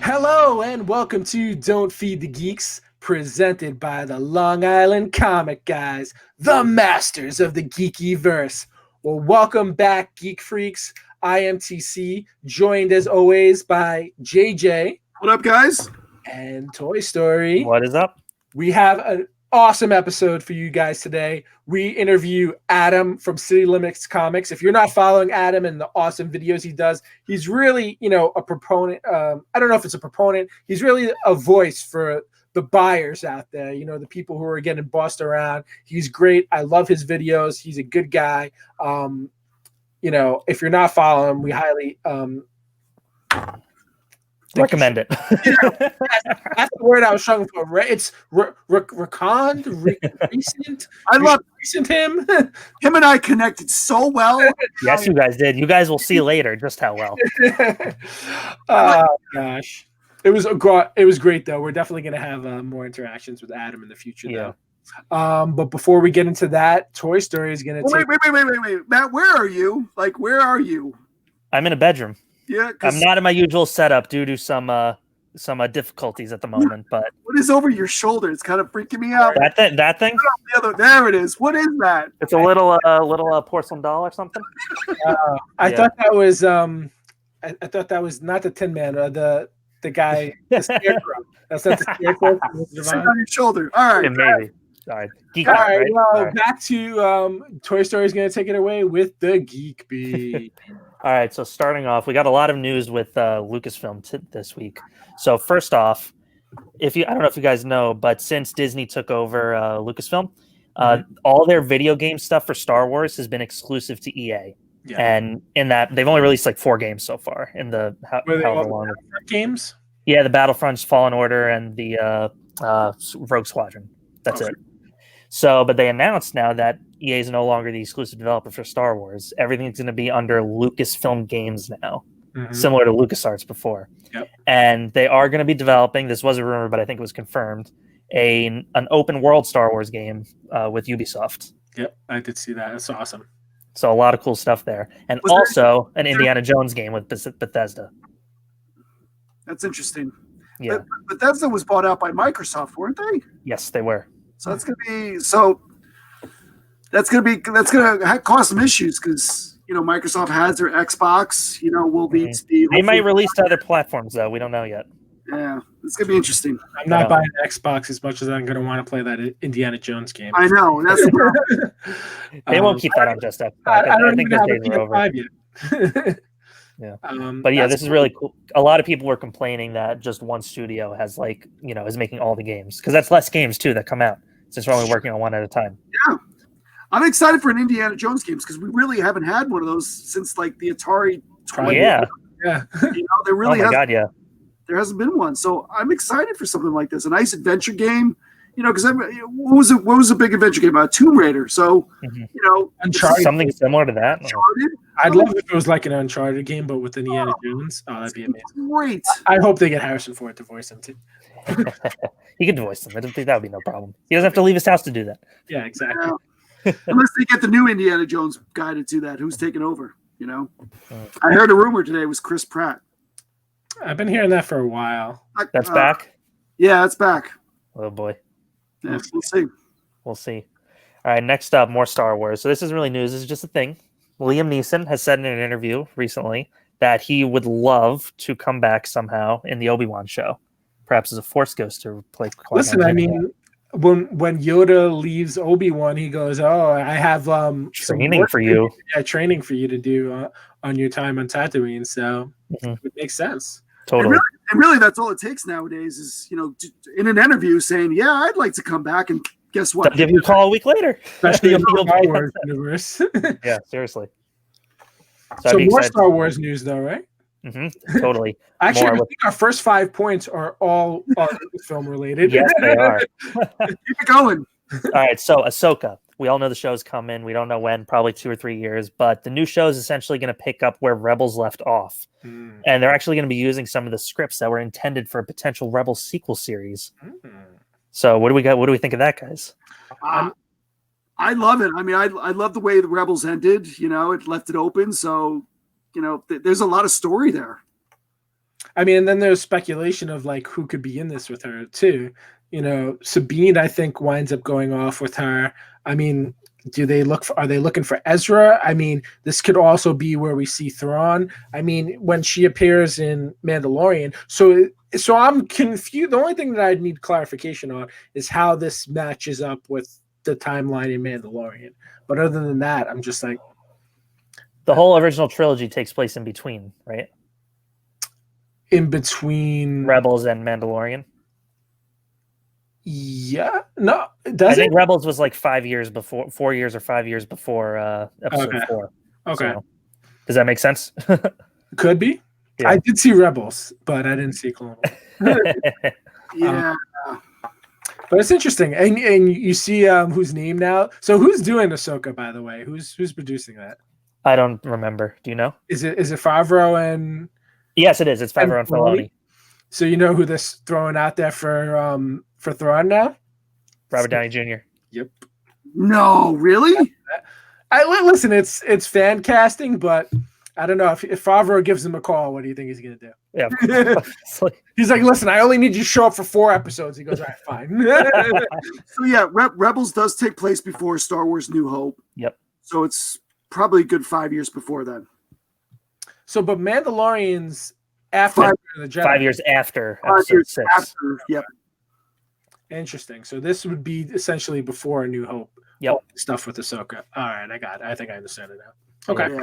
Hello and welcome to Don't Feed the Geeks, presented by the Long Island Comic Guys, the masters of the geeky verse. Well, welcome back, Geek Freaks. I am TC, joined as always by JJ. What up, guys? And Toy Story. What is up? We have an awesome episode for you guys today. We interview Adam from CityLimitsComics. If you're not following Adam and the awesome videos he does, he's really, a proponent. I don't know if it's a proponent. He's really a voice for the buyers out there, the people who are getting bossed around. He's great. I love his videos. He's a good guy. If you're not following him, we highly recommend it. That's the word I was trying for. Right? It's recent. I love recent him. Him and I connected so well. Yes, you guys did. You guys will see later just how well. Oh gosh, it was great though. We're definitely gonna have more interactions with Adam in the future though. But before we get into that, Toy Story is gonna wait, Matt, where are you? Where are you? I'm in a bedroom. Yeah, I'm not in my usual setup due to some difficulties at the moment. But what is over your shoulder? It's kind of freaking me out. That thing? There it is. What is that? It's a little porcelain doll or something. I thought that was I thought that was not the Tin Man, the guy, the Scarecrow. That's not the Scarecrow. It's on your shoulder. All right. Maybe. All right. Geek All Beat, right. right? Well, All right. back to Toy Story is going to take it away with the Geek Beat. All right, so starting off, we got a lot of news with Lucasfilm this week. So first off, I don't know if you guys know, but since Disney took over Lucasfilm, all their video game stuff for Star Wars has been exclusive to EA. Yeah. And in that, they've only released like 4 games so far in the however long games. Yeah, the Battlefront's Fallen Order and the Rogue Squadron. That's it. So, but they announced now that EA is no longer the exclusive developer for Star Wars. Everything's going to be under Lucasfilm Games now, similar to LucasArts before. Yep. And they are going to be developing, this was a rumor, but I think it was confirmed, an open world Star Wars game with Ubisoft. Yep, I did see that. That's awesome. So a lot of cool stuff there. And also an Indiana Jones game with Bethesda. That's interesting. Yeah. Bethesda was bought out by Microsoft, weren't they? Yes, they were. So that's gonna cause some issues because Microsoft has their Xbox. Will be they might release to other platforms though. We don't know yet. Yeah, it's gonna be interesting. I'm not buying an Xbox as much as I'm gonna want to play that Indiana Jones game. I know that's the problem. They won't keep that on just Xbox. I don't think even have those days are over. yet. Yeah, but yeah, this is really cool. A lot of people were complaining that just one studio has is making all the games because that's less games too that come out since we're only working on one at a time. Yeah, I'm excited for an Indiana Jones games because we really haven't had one of those since the Atari 20. Yeah. There really there hasn't been one, so I'm excited for something like this. A nice adventure game. Because what was a big adventure game? Tomb Raider. So, Uncharted. Something similar to that. Uncharted. I'd love if it was like an Uncharted game, but with Indiana Jones. Oh, that'd be amazing. Great. I hope they get Harrison Ford to voice him too. He can voice them. I don't think that would be no problem. He doesn't have to leave his house to do that. Yeah, exactly. Unless they get the new Indiana Jones guy to do that, who's taking over? I heard a rumor today it was Chris Pratt. I've been hearing that for a while. That's back? Yeah, it's back. Oh boy. Yeah, we'll see. We'll see. All right, next up, more Star Wars. So this isn't really news. This is just a thing. Liam Neeson has said in an interview recently that he would love to come back somehow in the Obi-Wan show, perhaps as a Force ghost to play. Listen, I mean, when Yoda leaves Obi-Wan, he goes, "Oh, I have training for you. Yeah, training for you to do on your time on Tatooine." So it makes sense. Totally. And really, that's all it takes nowadays is, in an interview saying, yeah, I'd like to come back. And guess what? They'll give you a call a week later. Especially in the Star Wars universe. Yeah, seriously. So more Star Wars news, though, right? Totally. Actually, I think our first 5 points are all film related. Yes, they are. Keep it going. All right, so Ahsoka. We all know the show's coming. We don't know when, probably 2 or 3 years, but the new show is essentially going to pick up where Rebels left off. And they're actually going to be using some of the scripts that were intended for a potential Rebels sequel series. So what do we got? What do we think of that, guys? I love it. I mean, I love the way the Rebels ended. It left it open. So, there's a lot of story there. I mean, and then there's speculation of like who could be in this with her too. You know, Sabine, I think, winds up going off with her. I mean, are they looking for Ezra? I mean, this could also be where we see Thrawn. I mean, when she appears in Mandalorian. So I'm confused. The only thing that I need clarification on is how this matches up with the timeline in Mandalorian. But other than that, I'm just like, the whole original trilogy takes place in between, right? In between Rebels and Mandalorian. Yeah, no, I think Rebels was like 4 years or 5 years before episode 4. Okay. So, does that make sense? Could be. Yeah. I did see Rebels, but I didn't see Clone Wars. Yeah. But it's interesting. And you see who's named now. So who's doing Ahsoka, by the way? Who's producing that? I don't remember. Do you know? Is it Favreau and Yes, it is. It's Favreau and Filoni. So you know who this throwing out there for Thrawn now? Robert Downey Jr. Yep. No, really? Listen, it's fan casting, but I don't know if Favreau gives him a call. What do you think he's gonna do? Yeah. He's like, listen, I only need you to show up for 4 episodes. He goes, all right, fine. So yeah, Rebels does take place before Star Wars: New Hope. Yep. So it's probably a good 5 years before then. So, but Mandalorian's after the Jedi. 5 years after. 5 years 6. After. Yep. Interesting. So this would be essentially before A New Hope. Yep. Stuff with Ahsoka. All right, I think I understand it now. Okay.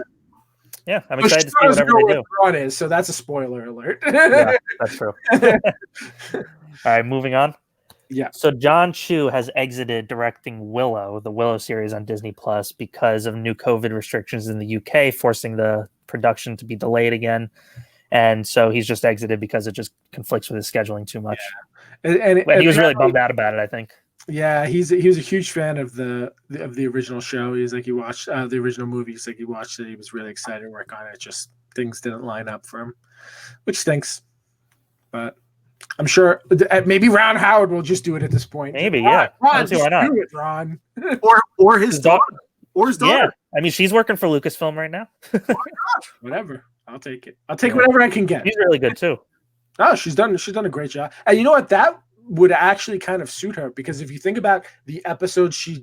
Yeah, I'm excited to see whatever they do. Thrawn is, so that's a spoiler alert. Yeah, that's true. All right, moving on. Yeah. So John Chu has exited directing Willow, the Willow series on Disney Plus, because of new COVID restrictions in the UK, forcing the production to be delayed again. And so he's just exited because it just conflicts with his scheduling too much. Yeah. And he was really bummed out about it, I think. Yeah, he was a huge fan of the original show. He's like, he watched the original movie. He's like, he watched it. He was really excited to work on it. Just things didn't line up for him, which stinks. But I'm sure maybe Ron Howard will just do it at this point. Maybe, yeah. Ron, just do it, Ron. or his daughter. Or his daughter. Yeah, I mean, she's working for Lucasfilm right now. Oh my gosh, whatever. I'll take it. I'll take whatever I can get. She's really good too. Oh, she's done a great job. And you know what? That would actually kind of suit her, because if you think about the episodes she's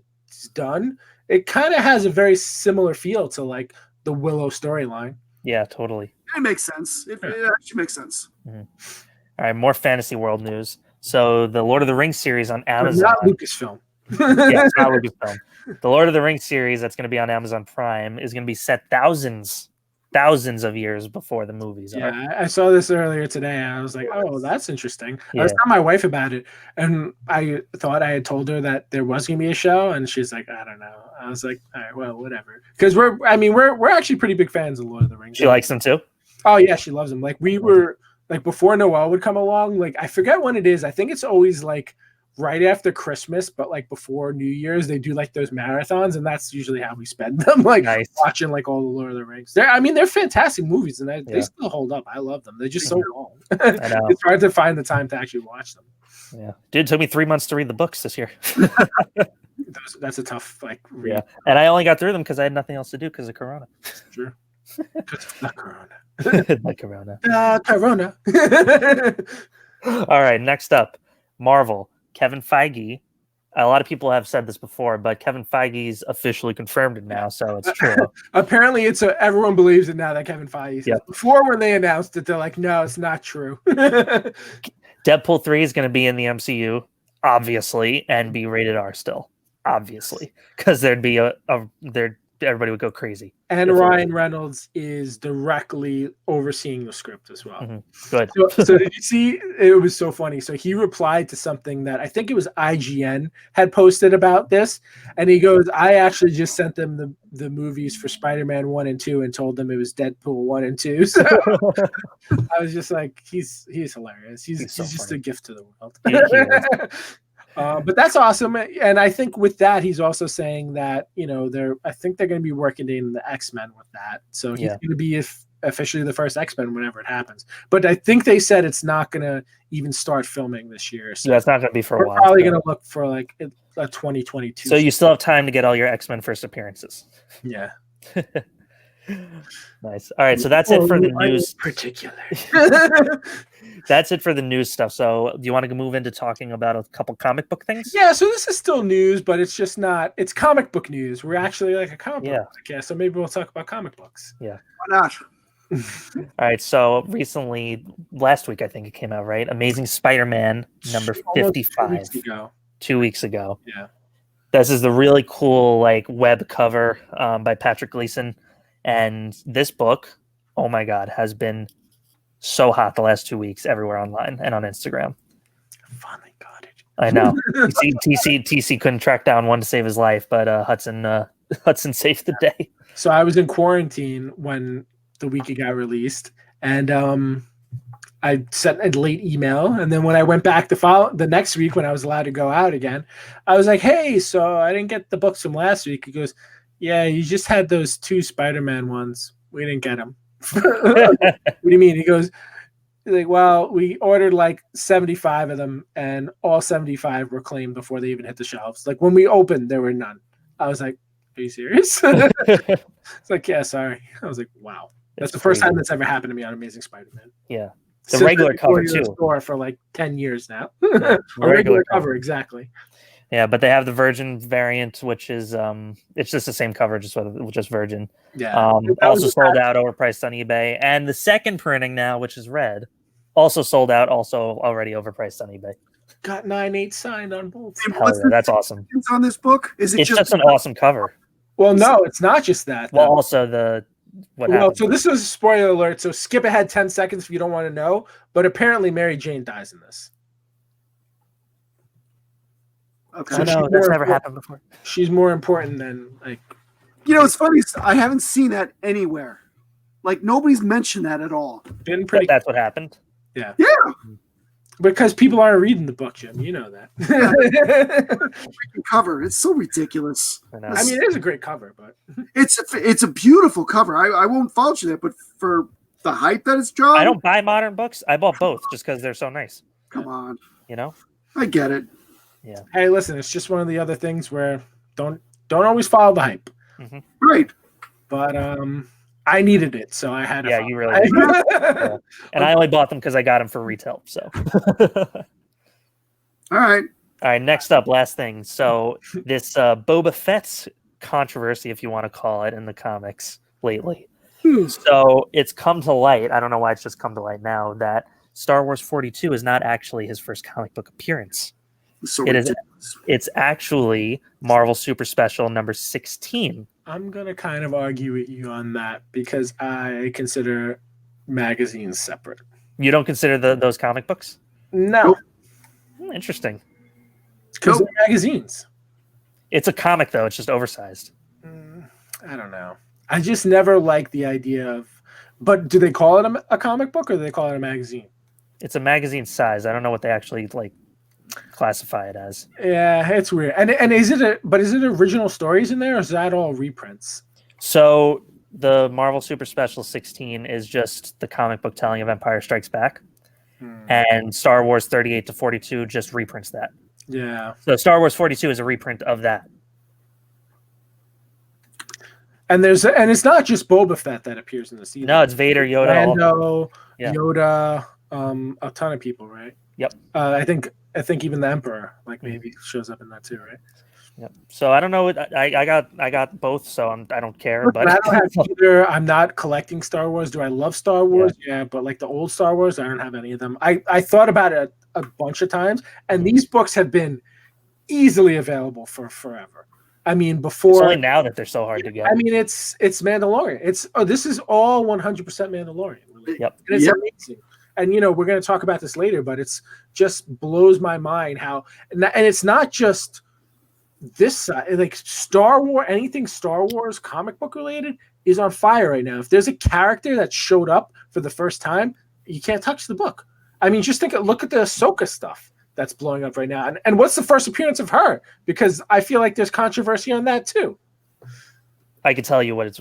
done, it kind of has a very similar feel to like the Willow storyline. Yeah, totally. It makes sense. It actually makes sense. Mm-hmm. All right, more Fantasy World news. So the Lord of the Rings series on Amazon. Not Lucasfilm. Yeah, it's not Lucasfilm. The Lord of the Rings series that's going to be on Amazon Prime is going to be set thousands of years before the movies are. Yeah, I saw this earlier today, and I was like, oh, that's interesting. I was telling my wife about it, and I thought I had told her that there was going to be a show, and she's like, I don't know. I was like, all right, well, whatever. Because we're actually pretty big fans of Lord of the Rings. She likes them too? Oh, yeah, she loves them. Like, we were, like, before Noel would come along, like, I forget when it is. I think it's always, like, right after Christmas, but like before New Year's, they do like those marathons, and that's usually how we spend them, like watching like all the Lord of the Rings. They're fantastic movies, and they still hold up. I love them. They're just so long. I know. It's hard to find the time to actually watch them. Yeah, dude, it took me 3 months to read the books this year. That's a tough read. Yeah, and I only got through them because I had nothing else to do because of Corona. Sure. Not Corona. Not Corona. Corona. All right, next up, Marvel. Kevin Feige. A lot of people have said this before, but Kevin Feige's officially confirmed it now, so it's true. Apparently, everyone believes it now that Kevin Feige says. Before, when they announced it, they're like, "No, it's not true." Deadpool 3 is going to be in the MCU, obviously, and be rated R still, obviously, because there'd be everybody would go crazy. And Ryan Reynolds is directly overseeing the script as well. Mm-hmm. Good. So did you see? It was so funny. So he replied to something that I think it was IGN had posted about this, and he goes, "I actually just sent them the movies for Spider-Man 1 and 2 and told them it was Deadpool 1 and 2." So I was just like, he's hilarious. He's just funny. A gift to the world. But that's awesome, and I think with that, he's also saying that I think they're going to be working in the X-Men with that, so he's going to be officially the first X-Men whenever it happens. But I think they said it's not going to even start filming this year, so it's not going to be for a while. We're probably going to look for like a 2022. So you still have time to get all your X-Men first appearances. Yeah. Nice. All right, so that's it for the news. Particular. That's it for the news stuff. So, do you want to move into talking about a couple comic book things? Yeah, so this is still news, but it's just not. It's comic book news. We're actually like a comic book podcast, so maybe we'll talk about comic books. Yeah. Why not? All right. So recently, last week I think it came out, right? Amazing Spider-Man number 55. 2 weeks ago. Yeah. This is the really cool like web cover by Patrick Gleason, and this book, oh my god, has been so hot the last 2 weeks everywhere online and on Instagram. Finally got it. I know. TC couldn't track down one to save his life, but Hudson saved the day. So I was in quarantine when the week it got released, and I sent a late email, and then when I went back the next week when I was allowed to go out again, I was like, "Hey, so I didn't get the books from last week." He goes, "Yeah, you just had those 2 Spider-Man ones. We didn't get them." What do you mean? He goes, like, "Well, we ordered like 75 of them, and all 75 were claimed before they even hit the shelves. Like when we opened, there were none." I was like, "Are you serious?" It's like, "Yeah, sorry." I was like, "Wow." That's the first time that's ever happened to me on Amazing Spider-Man. Yeah. The regular cover too. Store for like 10 years now. A regular cover, exactly. Yeah, but they have the Virgin variant, which is it's just the same cover, just Virgin. Yeah. Also sold out, overpriced on eBay, and the second printing now, which is red, also sold out, also already overpriced on eBay. Got 9/8 signed on both. That's awesome. On this book, it's just an awesome cover. Well, no, it's not just that. Well, also the. So this is a spoiler alert, so skip ahead 10 seconds if you don't want to know, but apparently Mary Jane dies in this. Okay. So no, that's never happened before. She's more important than like. It's funny. I haven't seen that anywhere. Like nobody's mentioned that at all. Been pretty. That's what happened. Yeah. Yeah. Because people aren't reading the book, Jim. You know that. Cover. It's so ridiculous. I mean, it is a great cover, but it's a beautiful cover. I won't fault you that, but for the hype that it's drawn, I don't buy modern books. I bought both just because they're so nice. Come on. I get it. Yeah. Hey, listen, it's just one of the other things where don't always follow the hype. Mm-hmm. Right. But I needed it, so I had to. Yeah, you really did. Yeah. And I only bought them because I got them for retail. So. All right. Next up, last thing. So this Boba Fett's controversy, if you want to call it, in the comics lately. So it's come to light. I don't know why it's just come to light now that Star Wars 42 is not actually his first comic book appearance. So it's actually Marvel Super Special number 16. I'm going to kind of argue with you on that because I consider magazines separate. You don't consider those comic books? No. Interesting. Because they're magazines. It's a comic, though. It's just oversized. I don't know. I just never liked the idea of... But do they call it a comic book or do they call it a magazine? It's a magazine size. I don't know what they actually classify it as. Yeah, it's weird. And is it original stories in there, or is that all reprints? So the Marvel Super Special 16 is just the comic book telling of Empire Strikes Back, and Star Wars 38 to 42 just reprints that. Yeah. So Star Wars 42 is a reprint of that. And it's not just Boba Fett that appears in this either. No, it's Vader, Yoda, Lando, Yoda, a ton of people, right? Yep. I think even the Emperor maybe shows up in that too, right? Yep. So I don't know. I got both, so I don't care. But I don't have either. I'm not collecting Star Wars. Do I love Star Wars? Yeah, but like the old Star Wars, I don't have any of them. I thought about it a bunch of times, and these books have been easily available for forever. I mean, before it's only now that they're so hard to get. I mean, it's Mandalorian. This is all 100% Mandalorian. Yep. And it's amazing. And we're going to talk about this later, but it's just blows my mind how, and it's not just this side, like Star Wars, anything Star Wars comic book related is on fire right now. If there's a character that showed up for the first time, you can't touch the book. I mean, just look at the Ahsoka stuff that's blowing up right now. And what's the first appearance of her? Because I feel like there's controversy on that too. I can tell you what it's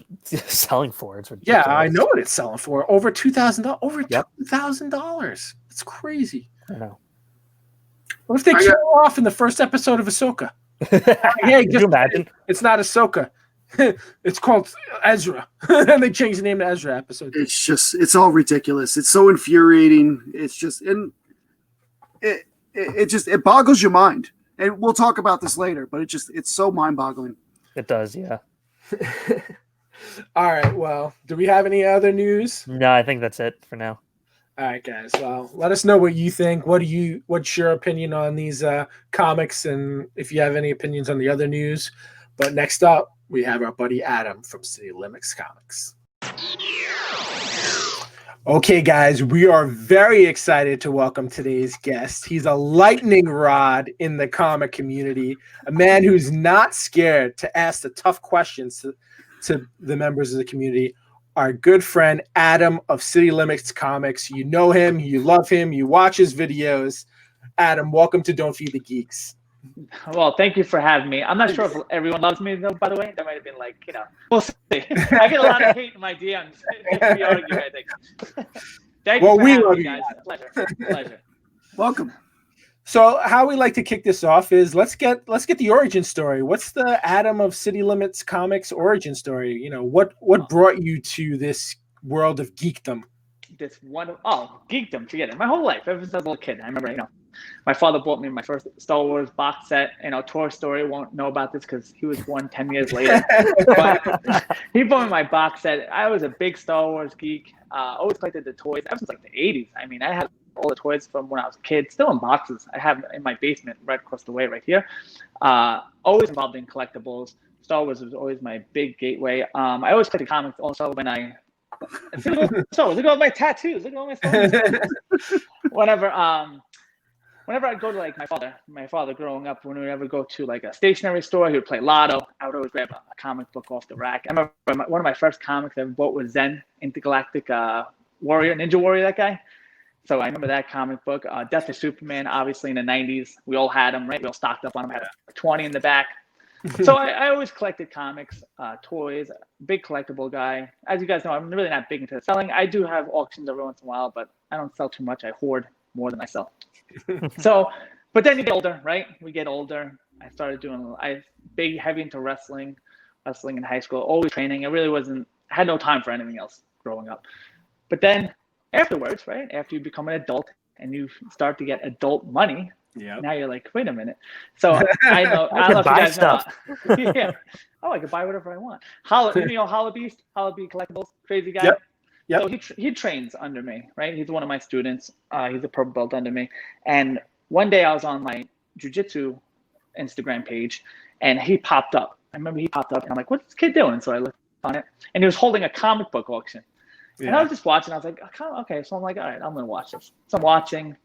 selling for. It's ridiculous. Yeah, I know what it's selling for. Over $2,000. Over yep. $2,000. It's crazy. I know. What if they kill her off in the first episode of Ahsoka? Hey, can you imagine? It's not Ahsoka. it's called Ezra, and they changed the name to Ezra episode 2. It's all ridiculous. It's so infuriating. It's just, and it boggles your mind. And we'll talk about this later, but it's so mind boggling. It does, yeah. All right. Well, do we have any other news? No, I think that's it for now. All right, guys. Well, let us know what you think. What's your opinion on these comics, and if you have any opinions on the other news. But next up, we have our buddy Adam from CityLimitsComics. Okay, guys, we are very excited to welcome today's guest. He's a lightning rod in the comic community, a man who's not scared to ask the tough questions to the members of the community. Our good friend Adam of CityLimitsComics. You know him, you love him, you watch his videos. Adam, welcome to Don't Feed the Geeks. Well, thank you for having me. I'm not sure if everyone loves me, though, by the way. That might have been like, we'll see. I get a lot of hate in my DMs. We argue, I think. Thank you for having me, guys. Pleasure. Welcome. So how we like to kick this off is let's get the origin story. What's the Adam of CityLimitsComics origin story? What brought you to this world of geekdom? Geekdom, forget it. My whole life, ever since I was a little kid. I remember, my father bought me my first Star Wars box set. Toy Story won't know about this because he was born 10 years later. But he bought me my box set. I was a big Star Wars geek. Always collected the toys ever since like the 80s. I mean, I had all the toys from when I was a kid, still in boxes. I have in my basement right across the way right here. Always involved in collectibles. Star Wars was always my big gateway. I always collected comics also when I look at all my tattoos. Look at all my tattoos. Whenever I'd go to like my father growing up, when we would ever go to like a stationery store, he would play Lotto. I would always grab a comic book off the rack. I remember one of my first comics I ever bought was Zen, Intergalactic Warrior, Ninja Warrior, that guy. So I remember that comic book. Death of Superman, obviously in the 90s. We all had them, right? We all stocked up on them. Had a 20 in the back. So I always collected comics, toys, big collectible guy. As you guys know, I'm really not big into selling. I do have auctions every once in a while, but I don't sell too much. I hoard more than I sell. But then you get older, right? We get older. I started heavy into wrestling in high school, always training. I really had no time for anything else growing up. But then afterwards, right? After you become an adult and you start to get adult money, now you're like, wait a minute. So I don't know if you guys know. Yeah. Oh, I could buy whatever I want. Hollabeast Collectibles, crazy guy. Yep. So he trains under me, right? He's one of my students. He's a purple belt under me. And one day I was on my jiu-jitsu Instagram page, and he popped up. I remember he popped up, and I'm like, what's this kid doing? So I looked on it, and he was holding a comic book auction. And I was just watching. I was like, okay. So I'm like, all right, I'm going to watch this. So I'm watching,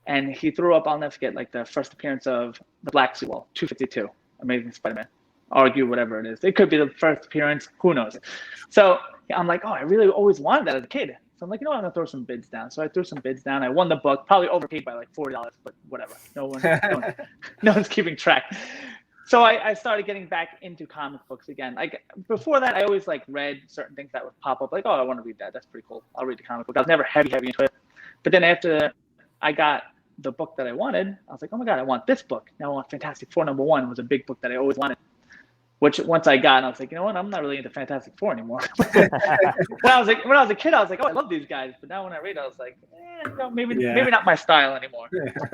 and he threw up, I'll never forget, like the first appearance of the Black Suit, 252, Amazing Spider-Man. Argue whatever it is. It could be the first appearance. Who knows? So I'm like, I really always wanted that as a kid. So I'm like, I'm going to throw some bids down. So I threw some bids down. I won the book, probably overpaid by like $40, but whatever. No one's keeping track. So I started getting back into comic books again. Like before that, I always like read certain things that would pop up. Like, I want to read that. That's pretty cool. I'll read the comic book. I was never heavy into it. But then after I got the book that I wanted, I was like, oh my God, I want this book. Now I want Fantastic Four #1 was a big book that I always wanted. Which once I got, I was like, you know what? I'm not really into Fantastic Four anymore. when I was a kid, I was like, I love these guys. But now when I read, I was like, maybe not my style anymore.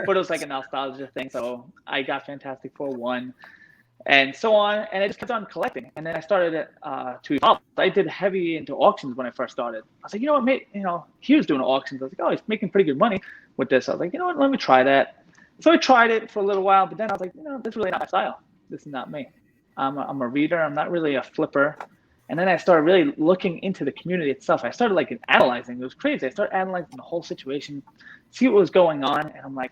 But it was like a nostalgia thing. So I got Fantastic Four 1, and so on, and I just kept on collecting. And then I started to evolve. I did heavy into auctions when I first started. I was like, he was doing auctions. I was like, he's making pretty good money with this. I was like, you know what? Let me try that. So I tried it for a little while, but then I was like, this is really not my style. This is not me. I'm a reader. I'm not really a flipper. And then I started really looking into the community itself. I started like analyzing. It was crazy. I started analyzing the whole situation, see what was going on. And I'm like,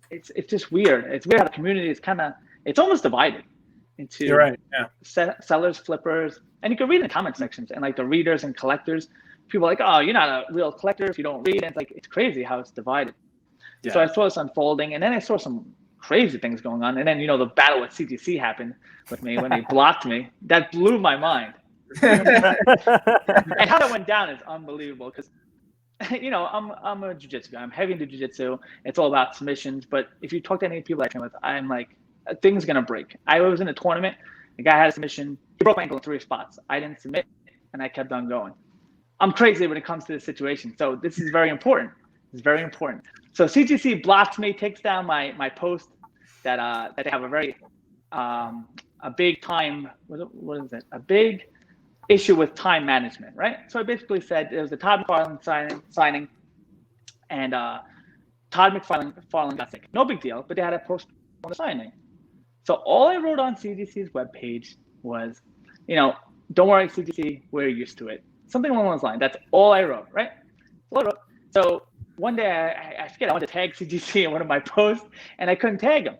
it's just weird. It's weird how the community is it's almost divided into sellers, flippers. And you can read in the comment sections and like the readers and collectors. People are like, oh, you're not a real collector if you don't read. And it's crazy how it's divided. Yeah. So I saw this unfolding, and then I saw some crazy things going on. And then, the battle with CTC happened with me when they blocked me. That blew my mind. And how that went down is unbelievable because, I'm a jiu-jitsu guy. I'm heavy into jiu-jitsu. It's all about submissions. But if you talk to any people I train with, I'm like, things are going to break. I was in a tournament The guy had a submission. He broke my ankle in 3 spots. I didn't submit, and I kept on going. I'm crazy when it comes to this situation. So this is very important. It's very important. So CGC blocks me, takes down my post that they have a very a big time. What is it? A big issue with time management, right? So I basically said it was a Todd McFarlane signing, and Todd McFarlane got sick. No big deal, but they had to postpone the signing. So all I wrote on CGC's webpage was, don't worry, CGC, we're used to it. Something along those lines. That's all I wrote, right? So one day I forget, I wanted to tag CGC in one of my posts, and I couldn't tag him.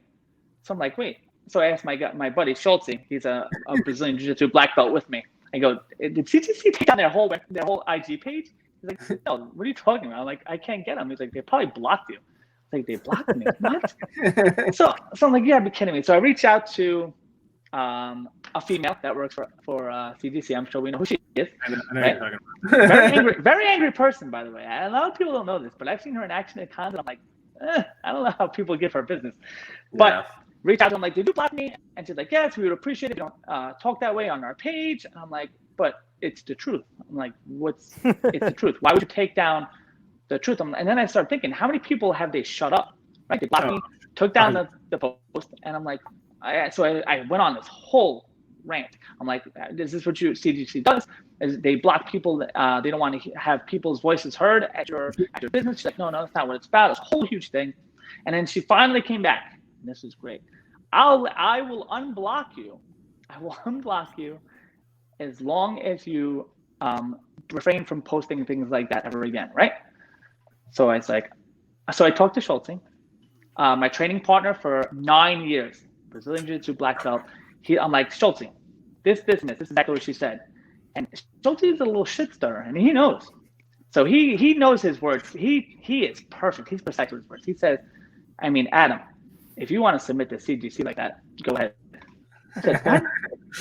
So I'm like, wait. So I asked my buddy Schultze, he's a Brazilian Jiu-Jitsu black belt with me. I go, did CGC take down their whole IG page? He's like, no, what are you talking about? I'm like, I can't get them. He's like, they probably blocked you. I was like, they blocked me? What? So I'm like, yeah, be kidding me. So I reached out to a female that works for CGC. I'm sure we know who she is. I know right? You're talking about. very angry person, by the way. A lot of people don't know this, but I've seen her in action at cons, and I'm like, I don't know how people give her business. But reach out to them, like, did you block me? And she's like, yes, we would appreciate it if you don't talk that way on our page. And I'm like, but it's the truth. I'm like, it's the truth. Why would you take down the truth? And then I start thinking, how many people have they shut up? Right? They blocked me, took down the post, and I'm like, I went on this whole rant. I'm like, is this what CGC does? Is they block people? They don't want to have people's voices heard at your business. She's like, no, that's not what it's about. It's a whole huge thing. And then she finally came back. And this is great. I will unblock you. I will unblock you as long as you refrain from posting things like that ever again, right? So I talked to Schultze, my training partner for 9 years, Brazilian Jiu-Jitsu black belt. I'm like, Schultze, this is exactly what she said. And Schultze is a little shit stirrer, and he knows. So he knows his words. He is perfect. He's precise with his words. He says, I mean, Adam, if you want to submit to CGC like that, go ahead. I said, what?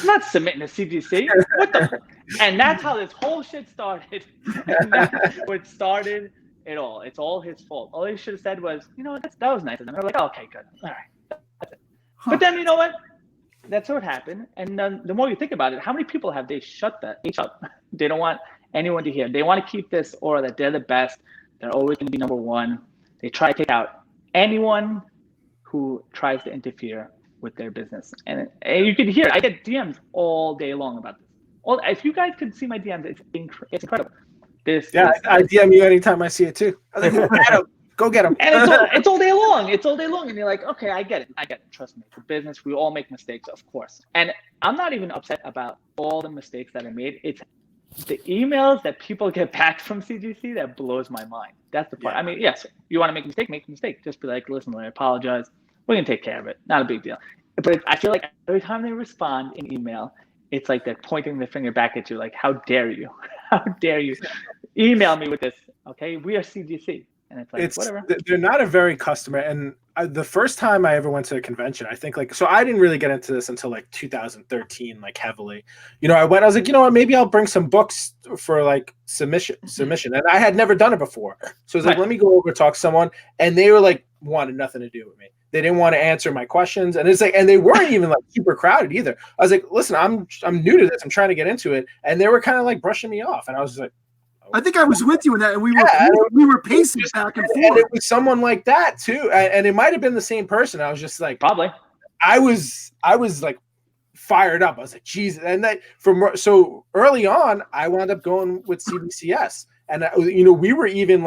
I'm not submitting to CGC. What the? And that's how this whole shit started. And that's what started it all. It's all his fault. All he should have said was, that was nice. And they're like, oh, okay, good. All right. That's it. But then, you know what? That's what happened. And then the more you think about it, how many people have they shut that up? They don't want anyone to hear. They want to keep this aura that they're the best. They're always going to be number one. They try to take out anyone who tries to interfere with their business. And you can hear, I get DMs all day long about this. If you guys could see my DMs, it's incredible. I DM you anytime I see it too. I was like, Adam, go get them. And it's all day long. It's all day long. And you're like, okay, I get it. Trust me. It's a business. We all make mistakes, of course. And I'm not even upset about all the mistakes that I made. It's the emails that people get back from CGC that blows my mind. That's the part. Yeah. I mean, yes, you want to make a mistake. Just be like, listen, I apologize. We're going to take care of it. Not a big deal. But I feel like every time they respond in email, it's like they're pointing the finger back at you, like, how dare you? How dare you email me with this? Okay, we are CGC. And it's like, whatever. They're not a very customer. And the first time I ever went to a convention, I think so I didn't really get into this until 2013, heavily. I was like, what, maybe I'll bring some books for submission. And I had never done it before. So I was like, let me go over, talk to someone. And they were wanted nothing to do with me. They didn't want to answer my questions. And it's and they weren't even super crowded either. I was like, listen, I'm new to this. I'm trying to get into it. And they were kind of brushing me off. And I was just like, I think I was with you in that, and we were pacing back and forth. And it was someone like that too, and it might have been the same person. I was just like, probably. I was fired up. I was like, Jesus. And so early on, I wound up going with CBCS, and we were even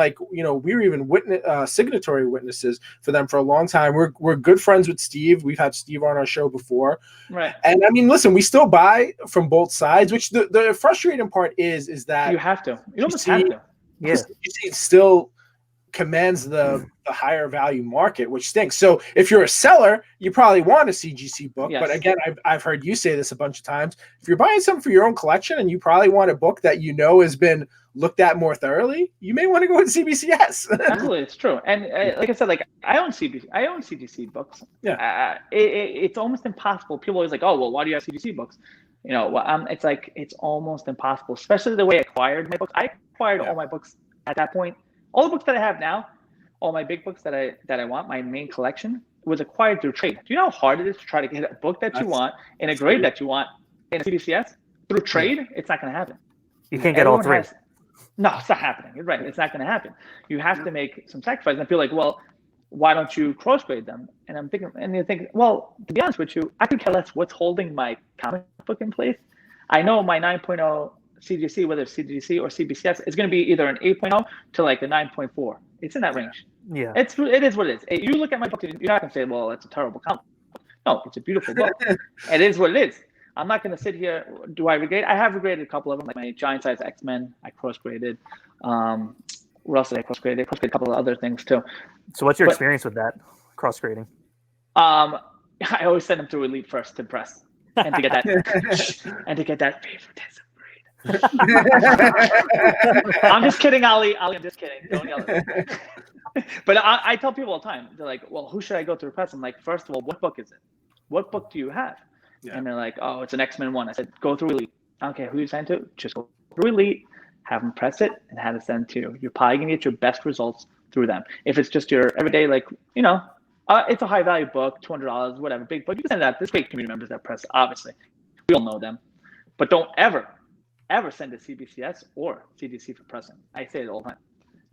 signatory witnesses for them for a long time. We're good friends with Steve. We've had Steve on our show before, right? And I mean, listen, we still buy from both sides. Which the frustrating part is that you have to. You almost have to. Yeah, it still commands the higher value market, which stinks. So if you're a seller, you probably want a CGC book. Yes. But again, I've heard you say this a bunch of times. If you're buying something for your own collection and you probably want a book that has been looked at more thoroughly, you may want to go with CBCS. Absolutely, it's true. And like I said, I own CGC books. Yeah, it's almost impossible. People always like, oh, well, why do you have CGC books? It's almost impossible, especially the way I acquired my books. I acquired all my books at that point. All the books that I have now, all my big books that I want, my main collection, was acquired through trade. Do you know how hard it is to try to get a book that you want in a grade that you want in a CBCS through trade? Yeah. It's not going to happen. You can't get all three. No, it's not happening. You're right. It's not going to happen. You have to make some sacrifices. And I feel like, well, why don't you cross grade them? And I'm thinking, and you think, well, to be honest with you, I could care less what's holding my comic book in place. I know my 9.0 CGC, whether it's CGC or CBCS, is going to be either an 8.0 to like a 9.4. It's in that range. Yeah. It is what it is. You look at my book, you're not going to say, well, it's a terrible comic. No, it's a beautiful book. It is what it is. I'm not going to sit here. Do I regrade? I have regraded a couple of them, like my Giant Size X-Men. I cross-graded. What else did I cross-grade? I cross-graded a couple of other things too. So what's your experience with that cross-grading? I always send them through Elite first to press and to get that favoritism grade. I'm just kidding, Ali. I'm just kidding. Don't yell at me. But I tell people all the time, they're like, well, who should I go through press? I'm like, first of all, what book is it? What book do you have? Yeah. And they're like, oh, it's an X-Men one. I said, go through Elite. I don't care who you send to, just go through Elite, have them press it, and have it sent to you. You're probably going to get your best results through them. If it's just your everyday, like, it's a high-value book, $200, whatever, big book, you can send it out. There's great community members that press, obviously. We all know them. But don't ever send a CBCS or CDC for pressing. I say it all the time.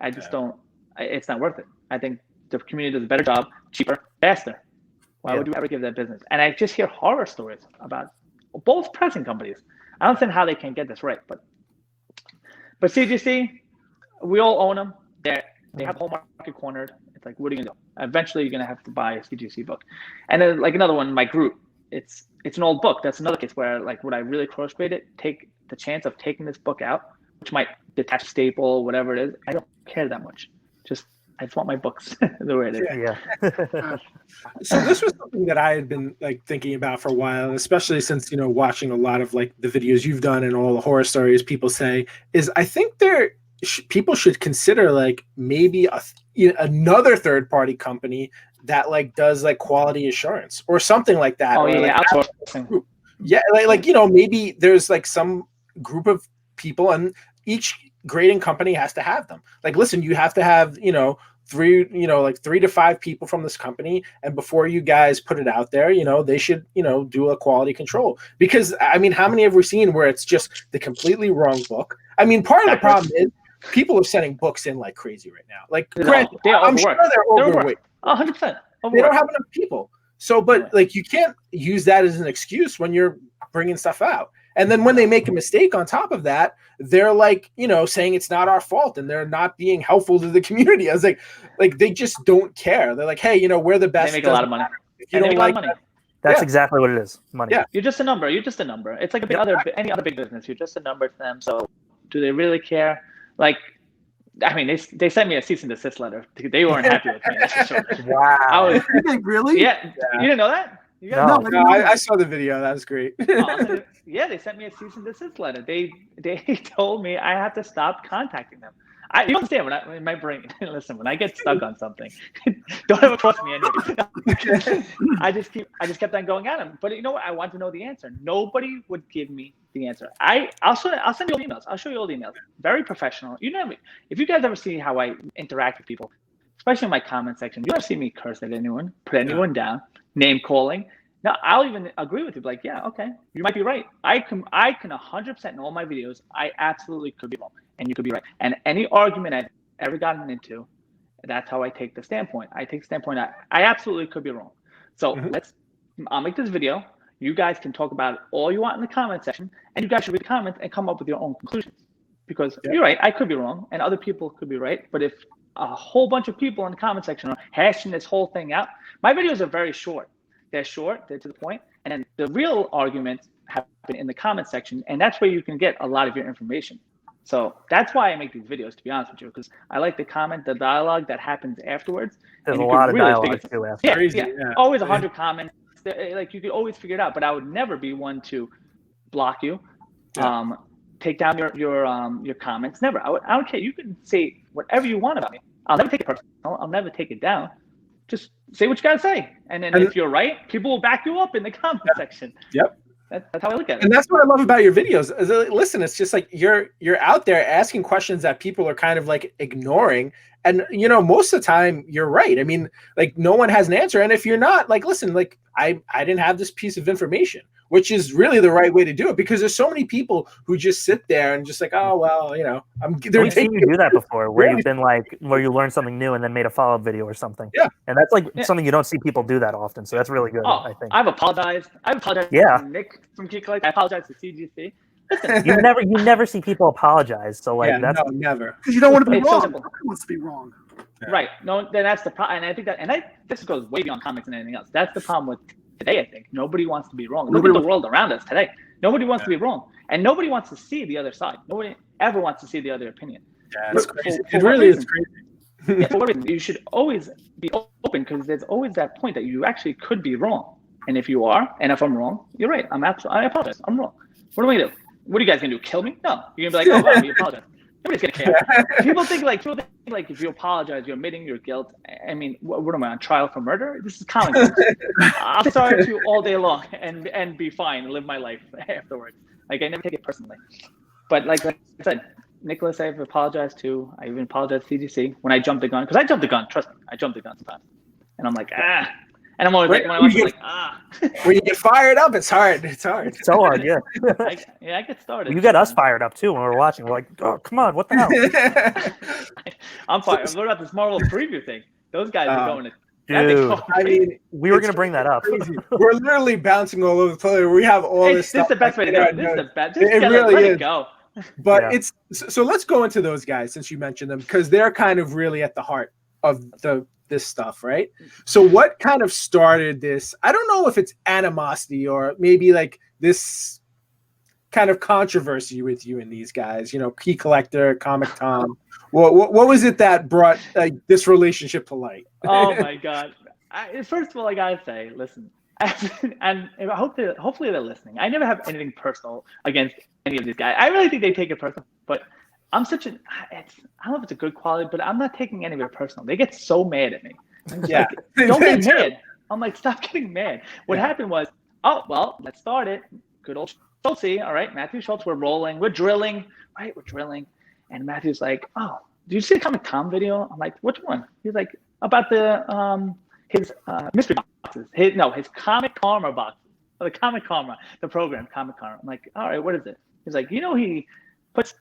I just don't. It's not worth it. I think the community does a better job, cheaper, faster. Why would you ever give that business? And I just hear horror stories about both pressing companies. I don't understand how they can't get this right, but CGC, we all own them. They have the whole market cornered. It's like, what are you gonna do? Eventually, you're gonna have to buy a CGC book. And then, like another one, my group. It's an old book. That's another case where, like, would I really cross-grade it? Take the chance of taking this book out, which might detach staple, whatever it is. I don't care that much. I just want my books the way it is. Yeah. So this was something that I had been like thinking about for a while, especially since, watching a lot of like the videos you've done and all the horror stories people say, is I think people should consider like maybe another third party company that like does like quality assurance or something like that. Oh, or, yeah. Outsourcing. Yeah. Like, maybe there's like some group of people and each grading company has to have them. Like, listen, you have to have, 3 to 5 people from this company. And before you guys put it out there, they should, do a quality control. Because, I mean, how many have we seen where it's just the completely wrong book? I mean, part of the problem is people are sending books in like crazy right now. Like, granted, I'm sure they're overweight. 100%. They don't have enough people. So, but like, you can't use that as an excuse when you're bringing stuff out. And then when they make a mistake on top of that, they're like, saying it's not our fault and they're not being helpful to the community. I was like they just don't care. They're like, hey, we're the best. They make a lot of money. If you don't like money. That's exactly what it is. Money. Yeah. You're just a number. It's like any other big business. You're just a number to them. So do they really care? Like, I mean, they sent me a cease and desist letter. They weren't happy with me. That's for sure. Wow. Really? Yeah. You didn't know that? No, I saw the video. That was great. Yeah, they sent me a cease and desist letter. They told me I have to stop contacting them. You understand in my brain. Listen, when I get stuck on something, don't ever trust me anyway. I just kept on going at them. But you know what? I want to know the answer. Nobody would give me the answer. I'll send you all the emails. I'll show you all the emails. Very professional. If you guys ever see how I interact with people, especially in my comment section, you ever see me curse at anyone, put anyone down, name calling. Now, I'll even agree with you. Like, yeah, okay, you might be right. I can 100% in all my videos, I absolutely could be wrong, and you could be right. And any argument I've ever gotten into, that's how I take the standpoint. I take the standpoint I absolutely could be wrong. So I'll make this video. You guys can talk about it all you want in the comment section, and you guys should read the comments and come up with your own conclusions. Because you're right, I could be wrong, and other people could be right. But if a whole bunch of people in the comment section are hashing this whole thing out, my videos are very short. They're short, they're to the point, and then the real arguments happen in the comment section, and that's where you can get a lot of your information. So that's why I make these videos, to be honest with you, because I like the dialogue that happens afterwards. There's a lot of dialogue too after. Yeah. Always 100 comments. Like, you could always figure it out, but I would never be one to block you, take down your comments. Never. I don't care. You can say whatever you want about me. I'll never take it personal. I'll never take it down. Just say what you gotta say, and then if you're right, people will back you up in the comment section. Yep. That's how I look at it. And that's what I love about your videos. Listen, it's just like you're out there asking questions that people are kind of like ignoring. And most of the time you're right. I mean, like no one has an answer. And if you're not, like, listen, like I didn't have this piece of information, which is really the right way to do it, because there's so many people who just sit there and just like, oh well, We've seen you do that before, where you've been like, where you learned something new and then made a follow-up video or something. Yeah, and that's like something you don't see people do that often. So that's really good. I think. I've apologized. To Nick from Geek Beat. I apologize to CGC. Listen, you never see people apologize. So like that's never, because you don't want to be wrong. So Nobody wants to be wrong. Yeah. Right. No, then that's the problem. And I think this goes way beyond comics and anything else. That's the problem with today, I think. Nobody wants to be wrong. Look at the world around us today. Nobody wants to be wrong. And nobody wants to see the other side. Nobody ever wants to see the other opinion. Yeah, it's crazy. It really is crazy. For what reason? You should always be open, because there's always that point that you actually could be wrong. And if you are, and if I'm wrong, you're right. I apologize. I'm wrong. What do I do? What are you guys going to do? Kill me? No. You're going to be like, oh, wow, we apologize. Nobody's going to care. People think like if you apologize, you're admitting your guilt. I mean, what am I, on trial for murder? This is common sense. I'll be sorry to you all day long and be fine and live my life afterwards. Like, I never take it personally. But like I said, Nicholas, I've apologized to. I even apologized to CGC when I jumped the gun. Because I jumped the gun. Trust me. I jumped the gun sometimes. And I'm like, ah. And I'm always like, when I watch it, like, ah. When you get fired up, it's hard. It's hard. It's so hard, yeah. I get started. You get us fired up too when we're watching. We're like, oh, come on, what the hell? I'm fired. What about this Marvel preview thing? Those guys are going to. Dude, I mean, we were going to bring that up. We're literally bouncing all over the place. We have all this stuff. This is the best way to go. This is the best. It really is. Go. But it's so let's go into those guys since you mentioned them, because they're kind of really at the heart of this stuff, right? So what kind of started this? I don't know if it's animosity or maybe like this kind of controversy with you and these guys, Key Collector, Comic Tom. What was it that brought this relationship to light? Oh my God. First of all, I gotta say, listen, and hopefully they're listening. I never have anything personal against any of these guys. I really think they take it personal, but I'm I don't know if it's a good quality, but I'm not taking any of it personal. They get so mad at me. Yeah. Don't get mad. I'm like, stop getting mad. What happened was, oh, well, let's start it. Good old Schultz. All right, Matthew Schultz, we're rolling. We're drilling. Right, we're drilling. And Matthew's like, oh, did you see the Comic Tom video? I'm like, which one? He's like, about the his mystery boxes. His Comic Karma boxes. The Comic Karma, the program, Comic Karma. I'm like, all right, what is it? He's like, he puts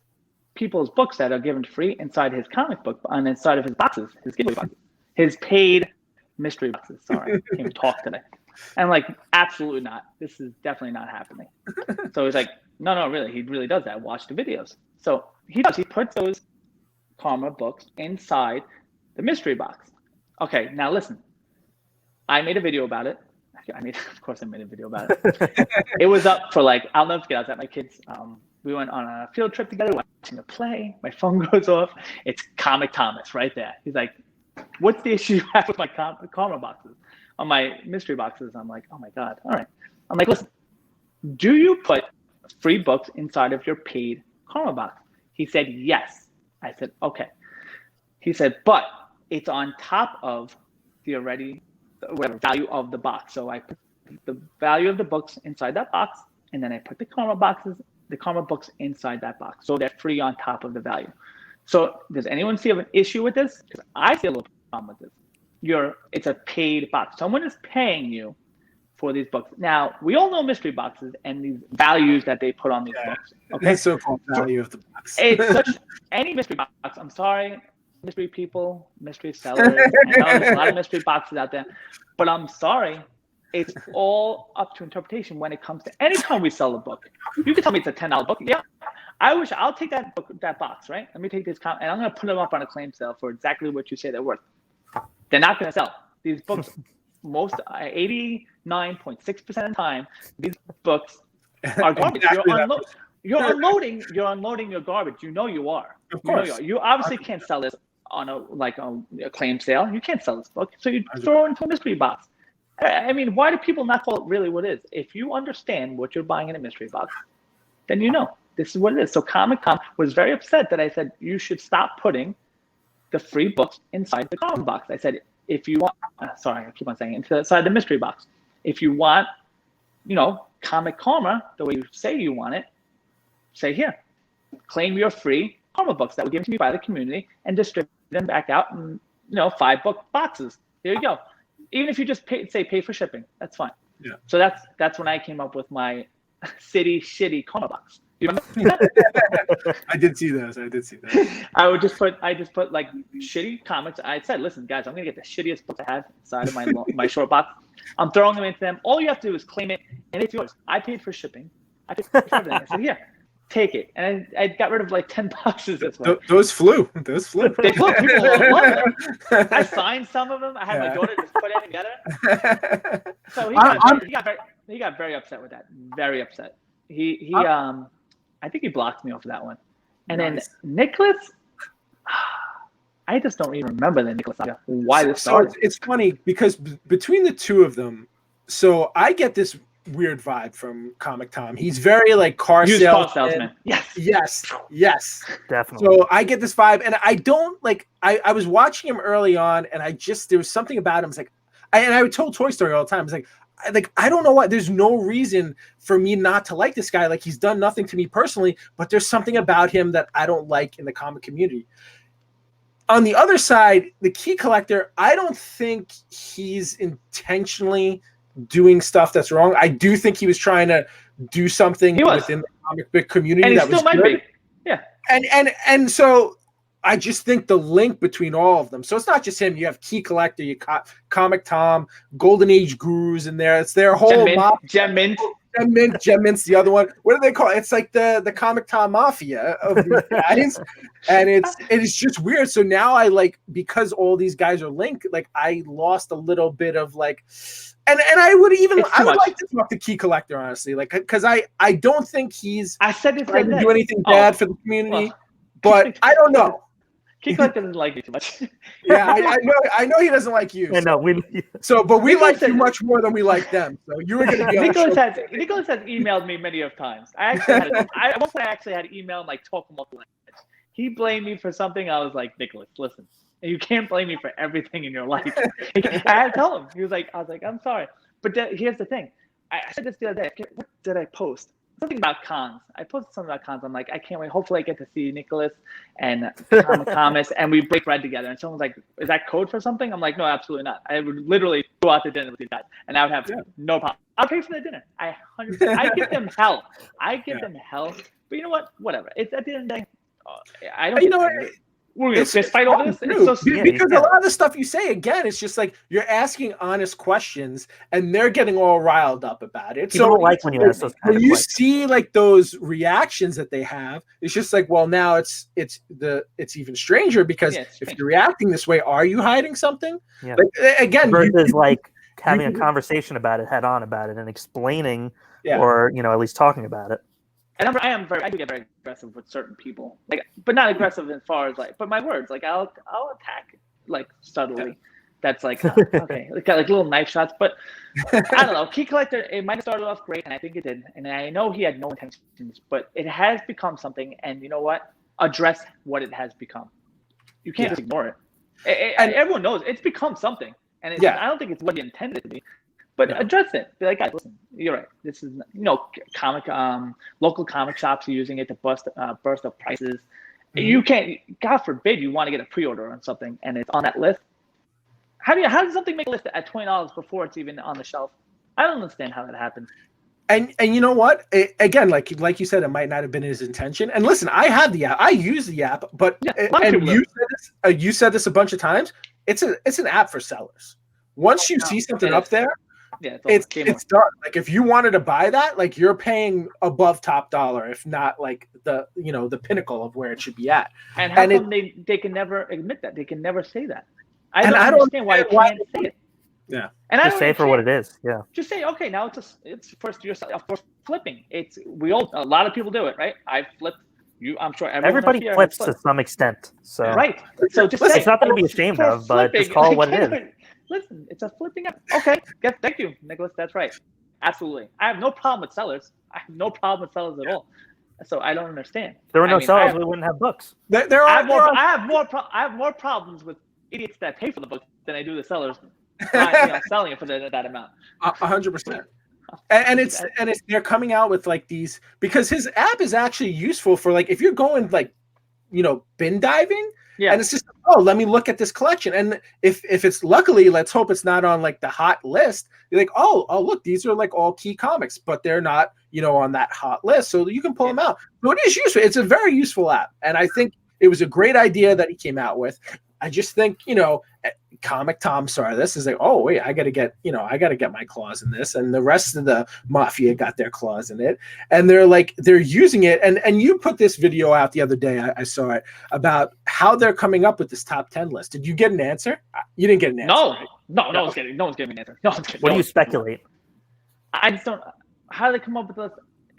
people's books that are given free inside his comic book and inside of his boxes, his giveaway boxes, his paid mystery boxes. Sorry, I can't even talk today. And I'm like, absolutely not. This is definitely not happening. So he's like, no, really, he really does that. Watch the videos. So he does. He puts those Karma books inside the mystery box. Okay, now listen. I made a video about it. Of course I made a video about it. It was up for I'll never forget. I was at my kids' we went on a field trip together, watching a play. My phone goes off. It's Comic Thomas right there. He's like, what's the issue you have with my Karma boxes? On my mystery boxes, I'm like, oh my God. All right. I'm like, listen, do you put free books inside of your paid Karma box? He said, yes. I said, okay. He said, but it's on top of the value of the box. So I put the value of the books inside that box, and then I put the Karma books inside that box. So they're free on top of the value. So does anyone see an issue with this? Because I see a little problem with this. It's a paid box. Someone is paying you for these books. Now, we all know mystery boxes and these values that they put on these books. Okay, the so-called value of the box. It's any mystery box. I'm sorry, mystery people, mystery sellers. I know there's a lot of mystery boxes out there, but I'm sorry. It's all up to interpretation when it comes to any time we sell a book. You can tell me it's a $10 book. Yeah, I'll take that box, right? Let me take this and I'm going to put them up on a claim sale for exactly what you say they're worth. They're not going to sell. These books, 89.6% of the time, these books are garbage. Exactly You're unloading your garbage. You are. Of course. You obviously can't sell this on a claim sale. You can't sell this book. So you throw it into a mystery box. I mean, why do people not call it really what it is? If you understand what you're buying in a mystery box, then you know this is what it is. So Comic Con was very upset that I said you should stop putting the free books inside the Karma box. I said, if you want, sorry, I keep on saying inside the mystery box. If you want comic karma, the way you say you want it, say here, claim your free karma books that were given to me by the community and distribute them back out in 5-book boxes. Here you go. Even if you just pay for shipping, that's fine. Yeah. So that's when I came up with my City Shitty karma box. You remember that? I did see those. I just put like shitty comics. I said, listen, guys, I'm gonna get the shittiest books I have inside of my short box. I'm throwing them into them. All you have to do is claim it, and it's yours. I paid for shipping. I paid for everything. I said, here, take it. And I got rid of like 10 boxes this way. Those flew. They flew. People love them. I signed some of them. I had my daughter just put it together. So he got very upset with that. Very upset. He I think he blocked me off of that one. And nice. Then Nicholas, I just don't even remember the Nicholas saga. Why this started. So it's funny because between the two of them, so I get this weird vibe from Comic Tom. He's very like car salesman. Yes. Definitely. So I get this vibe, and I don't like. I was watching him early on, and there was something about him. It's like, I would tell Toy Story all the time. It's like I don't know why. There's no reason for me not to like this guy. Like he's done nothing to me personally, but there's something about him that I don't like in the comic community. On the other side, the Key Collector, I don't think he's intentionally doing stuff that's wrong. I do think he was trying to do something within the comic book community, and he that still was might good. Be. Yeah. And so I just think the link between all of them. So it's not just him. You have Key Collector, you got Comic Tom, Golden Age Gurus in there. It's their whole Gem Mint. Gem Mint's the other one. What do they call it? It's like the Comic Tom Mafia of these guys. And it's just weird. So now I like, because all these guys are linked, like I lost a little bit of like, and I would like to talk to Key Collector, honestly, like, because I don't think he's trying to do anything bad for the community, but I don't know. Key Collector doesn't like me too much. Yeah, I know he doesn't like you. No, but we like you much more than we like them. So you were going to be on Nicholas has emailed me many of times. At one point I actually had to email him, like, talk him up the ledge. He blamed me for something. I was like, Nicholas, listen, you can't blame me for everything in your life. I had to tell him. I was like, I'm sorry. But here's the thing. I said this the other day. What did I post? Something about cons. I posted something about cons. I'm like, I can't wait. Hopefully I get to see Nicholas and Thomas and we break bread together. And someone's like, is that code for something? I'm like, no, absolutely not. I would literally go out to dinner with these guys and I would have no problem. I'll pay for the dinner. I give them hell. Them hell. But you know what? Whatever. It's at the end of the day. I don't we're going to fist fight over this? It's so stupid. Because a lot of the stuff you say, again, it's just like you're asking honest questions and they're getting all riled up about it. You don't like when you ask those kind of you questions. see like those reactions that they have, it's just like, well, now it's even stranger because if you're reacting this way, are you hiding something? Yeah. Like, again, versus like having a conversation about it, head on about it, and explaining or at least talking about it. And I do get very aggressive with certain people, like, but not aggressive as far as like, but my words, like I'll attack like subtly. Yeah. That's like okay, like little knife shots. But I don't know. Key Collector, it might have started off great, and I think it did. And I know he had no intentions, but it has become something. And you know what? Address what it has become. You can't just ignore it. And everyone knows it's become something. And I don't think it's what he intended to be. But address it. Be like, guys, listen, you're right. This is, local comic shops are using it to burst up prices. Mm-hmm. You can't, God forbid, you want to get a pre-order on something and it's on that list. How does something make a list at $20 before it's even on the shelf? I don't understand how that happens. And you know what? Again, like you said, it might not have been his intention. And listen, I have the app. I use the app, but you said this a bunch of times. It's an app for sellers. Once you see something up there, it's done. Like if you wanted to buy that, like you're paying above top dollar, if not like the pinnacle of where it should be at. And how come they can never admit that? They can never say that. I don't understand why they can't say it. Yeah. And just say it for what it is. Yeah. Just say, okay, now it's first yourself. Of course, flipping. A lot of people do it, right? I flipped. I'm sure everybody flips to some extent. So right. So just it's nothing to be ashamed of, but just call it what it is. Listen, it's a flipping app. Okay, thank you, Nicholas. That's right. Absolutely. I have no problem with sellers. I have no problem with sellers at all. So I don't understand. If there were no sellers, we wouldn't have books. I have more problems with idiots that pay for the book than I do the sellers selling it for that amount. 100%. And it's they're coming out with like these, because his app is actually useful for like if you're going like, bin diving. Yeah. And it's just, oh, let me look at this collection. And if it's, luckily, let's hope it's not on like the hot list. You're like, oh, look, these are like all key comics, but they're not, on that hot list. So you can pull them out. So it is useful. It's a very useful app. And I think it was a great idea that he came out with. I just think, Comic Tom saw this, is like, oh wait, I gotta get my claws in this, and the rest of the mafia got their claws in it, and they're using it. And you put this video out the other day, I saw it, about how they're coming up with this top 10 list. Did you get an answer? You didn't get an answer. No, right? no one's getting an answer. No one's getting. What do you speculate? I just don't. How do they come up with this?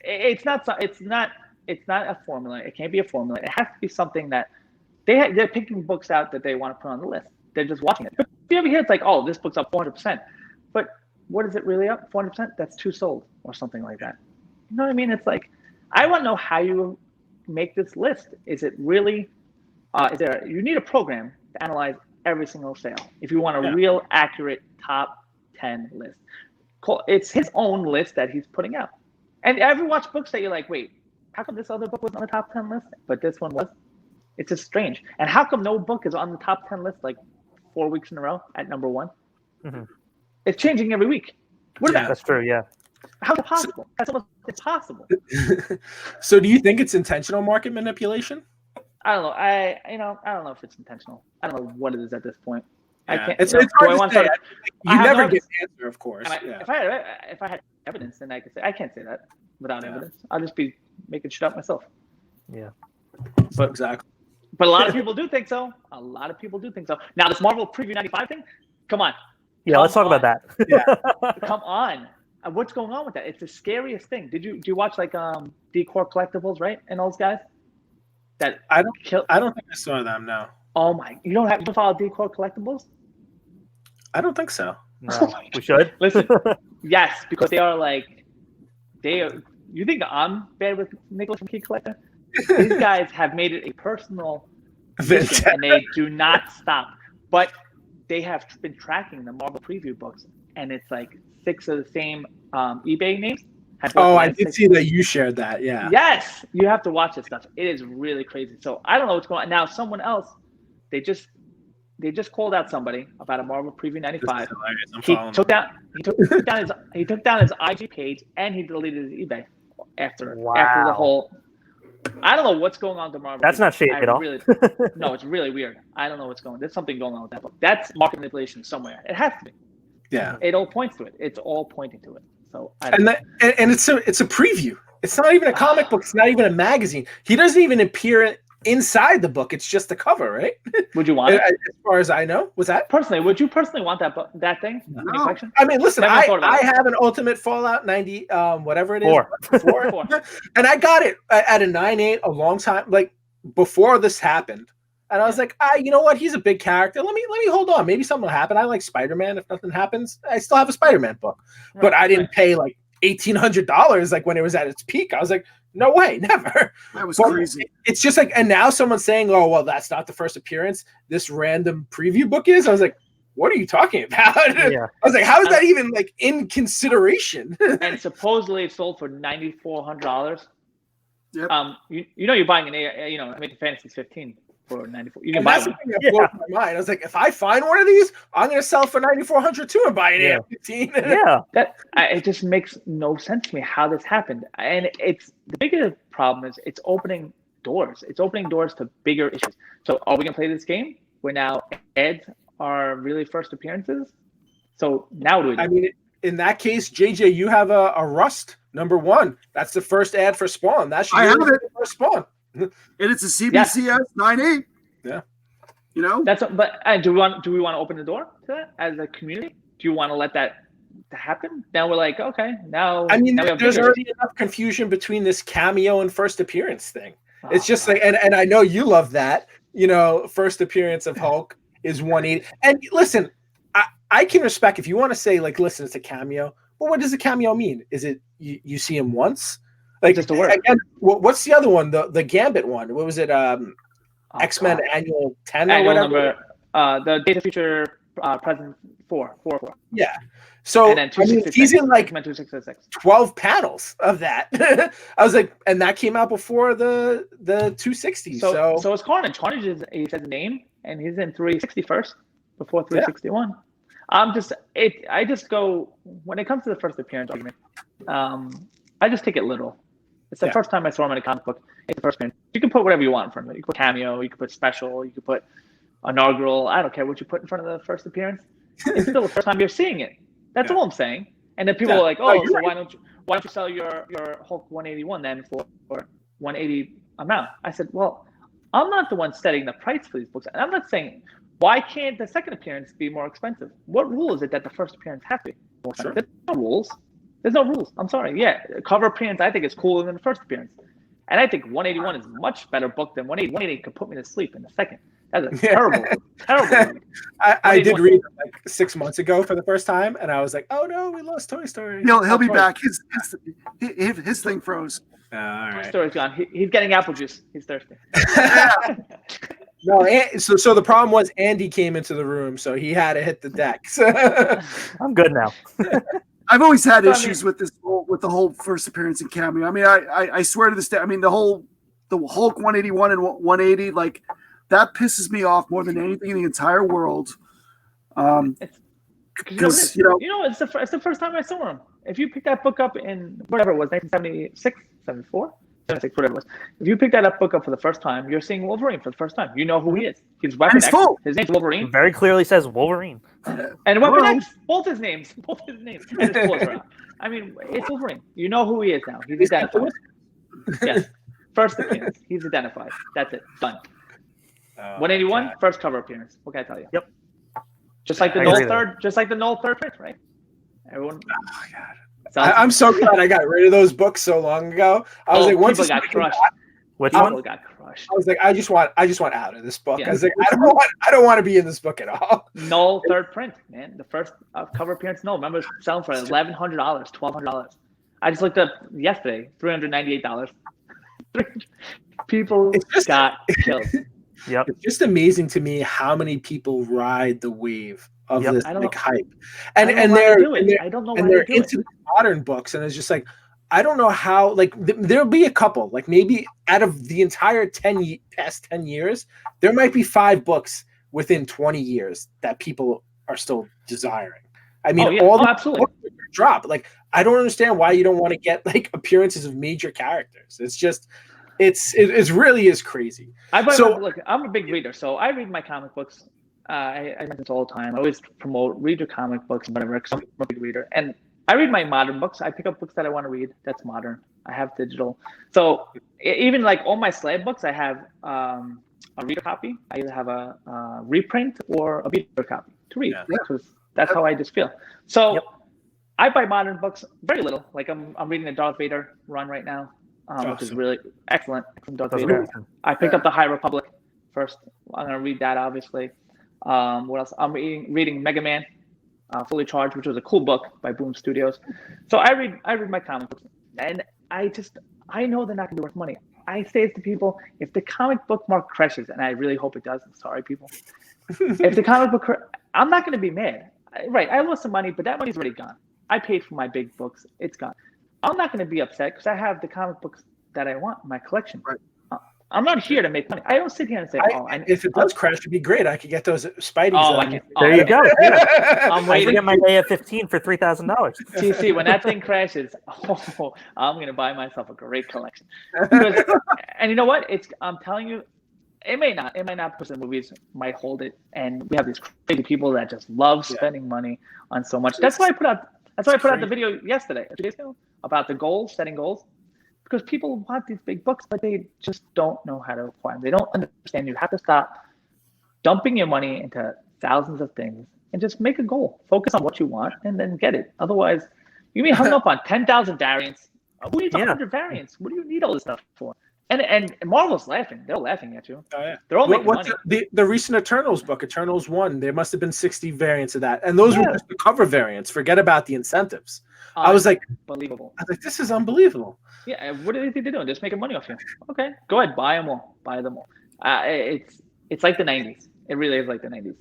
It's not a formula. It can't be a formula. It has to be something that they're picking books out that they want to put on the list. They're just watching it. But if you ever hear it's like, oh, this book's up 400%, but what is it really up 400%? That's 2 sold or something like that. You know what I mean? It's like, I want to know how you make this list. Is it really? You need a program to analyze every single sale if you want a real accurate top 10 list. It's his own list that he's putting out. And ever watch books that you're like, wait, how come this other book was on the top 10 list, but this one was? It's just strange. And how come no book is on the top 10 list like 4 weeks in a row at number 1? Mm-hmm. It's changing every week. That's true. Yeah. How is it possible? That's almost impossible. So, do you think it's intentional market manipulation? I don't know. I don't know if it's intentional. I don't know what it is at this point. Yeah. I can't. It's hard to say. You never get an answer, of course. If I had evidence, then I could say. I can't say that without evidence. I'll just be making shit up myself. Yeah. But exactly. But a lot of people do think so. Now, this Marvel Preview 95 thing, come on. Yeah, let's talk about that. Yeah. Come on. What's going on with that? It's the scariest thing. Do you watch like Decor Collectibles, right? And those guys? I don't think I saw them, no. Oh my, you don't follow Decor Collectibles? I don't think so. No, we should. Listen, yes, because they are like, you think I'm bad with Nicholas from Key Collector? These guys have made it a personal mission, and they do not stop. But they have been tracking the Marvel Preview books, and it's like 6 of the same eBay names. I did see that you shared that. Yeah. Yes, you have to watch this stuff. It is really crazy. So I don't know what's going on now. Someone else, they just called out somebody about a Marvel Preview 95. He took down his IG page, and he deleted his eBay after the whole. I don't know what's going on with Marvel. That's not shady at all. No, it's really weird. I don't know what's going on. There's something going on with that book. That's market manipulation somewhere. It has to be. Yeah. It all points to it. It's all pointing to it. So and it's a preview. It's not even a comic book. It's not even a magazine. He doesn't even appear inside the book. It's just the cover, right? Would you want it? As far as I know, was that would you personally want that thing? No. I mean, listen, I have an Ultimate Fallout 90, whatever it is, 4. And I got it at a 9.8 a long time, like before this happened. And I was like, you know what? He's a big character. Let me hold on. Maybe something will happen. I like Spider-Man. If nothing happens, I still have a Spider-Man book. Right, but I didn't pay like $1,800 like when it was at its peak. I was like, no way, never. That was crazy. It's just like, and now someone's saying, oh, well, that's not the first appearance. This random preview book is. I was like, what are you talking about? Yeah. I was like, how is that even like in consideration? And supposedly it sold for $9,400. Yep. You're buying the Fantasy's 15. For 94, you can buy one. That blew my mind. I was like, if I find one of these, I'm going to sell for $9,400 too and buy an AR-15. Yeah, it just makes no sense to me how this happened. And it's the bigger problem is it's opening doors. It's opening doors to bigger issues. So, are we going to play this game where now ads are really first appearances? So now what do we do? I mean, in that case, JJ, you have a Rust #1. That's the first ad for Spawn. That should be the first Spawn. And it's a CBCS 9.8. Yeah, do we want to open the door to that as a community? Do you want to let that happen? Now we're like, okay, now. I mean, there's already enough confusion between this cameo and first appearance thing. It's just like, and I know you love that. First appearance of Hulk is 180. And listen, I can respect if you want to say like, listen, it's a cameo. Well, what does a cameo mean? Is it you see him once? Like just a word. Again, what's the other one? The Gambit one. What was it? X-Men Annual 10 or whatever. The Days of Future present four. Yeah. So and then he's in like 266. 12 panels of that. I was like, and that came out before the 260. So it's Carnage. Carnage is he says name, and he's in 360 first before 361. Yeah. I just go when it comes to the first appearance argument. I just take it literal. It's the first time I saw him in a comic book. It's the first appearance. You can put whatever you want in front of it. You can put cameo. You can put special. You can put inaugural. I don't care what you put in front of the first appearance. It's still the first time you're seeing it. That's all I'm saying. And then people are like, "Oh, so why don't you sell your Hulk 181 then for 180 amount?" I said, "Well, I'm not the one setting the price for these books. And I'm not saying why can't the second appearance be more expensive? What rule is it that the first appearance has to be more expensive? There's no rules. There's no rules. I'm sorry. Yeah, cover appearance I think is cooler than the first appearance, and I think 181 is a much better book than 180. 180 could put me to sleep in a second. That's a terrible read. I did read it like 6 months ago for the first time, and I was like, "Oh no, we lost Toy Story." He'll be back. His thing froze. All right. Toy Story's gone. He's getting apple juice. He's thirsty. No, so the problem was Andy came into the room, so he had to hit the deck. I'm good now. I've always had issues with the whole first appearance in cameo. I mean, I swear to this day. I mean, the Hulk 181 and 180 like. That pisses me off more than anything in the entire world. Because it's the first time I saw him. If you pick that book up in whatever it was, 1976, 74, 76, whatever it was. If you pick that book up for the first time, you're seeing Wolverine for the first time. You know who he is. He's Weapon X. His name's Wolverine. It very clearly says Wolverine. And Weapon X, both his names. And his clothes are out. I mean, it's Wolverine. You know who he is now. He's identified. Yes. First appearance. He's identified. That's it. Done. 181, first cover appearance. What can I tell you? Yep. Just like the Knoll third print, right? Everyone. Oh God. I'm so glad I got rid of those books so long ago. I was like, once people got crushed. Which one got crushed? I was like, I just want out of this book. Yeah. I was like, I don't want to be in this book at all. Knoll third print, man. The first cover appearance. Knoll. Remember, selling for $1,100, $1,200. I just looked up yesterday, $398. People got killed. Yep. It's just amazing to me how many people ride the wave of this hype, and they're into modern books, and it's just like I don't know how. Like there'll be a couple, like maybe out of the entire past 10 years, there might be 5 books within 20 years that people are still desiring. I mean, all the books drop. Like I don't understand why you don't want to get like appearances of major characters. It's just. It really is crazy. Look, I'm a big reader, so I read my comic books. I read this all the time. I always promote read your comic books and whatever, because I'm a big reader. And I read my modern books. I pick up books that I want to read. That's modern. I have digital. So even like all my slab books, I have a reader copy. I either have a reprint or a reader copy to read, because that's how I just feel. So I buy modern books very little. Like I'm reading the Darth Vader run right now. Which is really excellent. I picked up the High Republic first. I'm going to read that, obviously. What else? I'm reading Mega Man, Fully Charged, which was a cool book by Boom Studios. So I read my comic books, and I know they're not going to be worth money. I say to people, if the comic book market crashes, and I really hope it does, I'm sorry, people. If the comic book, I'm not going to be mad. Right, I lost some money, but that money's already gone. I paid for my big books. It's gone. I'm not going to be upset because I have the comic books that I want in my collection. Right. I'm not here to make money. I don't sit here and say, if it does crash, it'd be great. I could get those Spideys. There you go. Yeah. I'm waiting to get my AF-15 for $3,000. TC, when that thing crashes, I'm going to buy myself a great collection. Because, and you know what? I'm telling you, it might not because the movies might hold it. And we have these crazy people that just love spending money on so much. That's why I put out the video yesterday, 2 days ago, about the goals, setting goals, because people want these big books, but they just don't know how to acquire them. They don't understand. You have to stop dumping your money into thousands of things and just make a goal. Focus on what you want and then get it. Otherwise, you be hung up on 10,000 variants. Who needs 100 variants? What do you need all this stuff for? And Marvel's laughing. They're laughing at you. Oh, yeah. They're all making money. The recent Eternals book, Eternals 1, there must have been 60 variants of that. And those were just the cover variants. Forget about the incentives. I was like, unbelievable. I was like, this is unbelievable. Yeah, what do they think they're doing? Just making money off you. Okay, go ahead, buy them all. Buy them all. It's like the 90s. It really is like the 90s.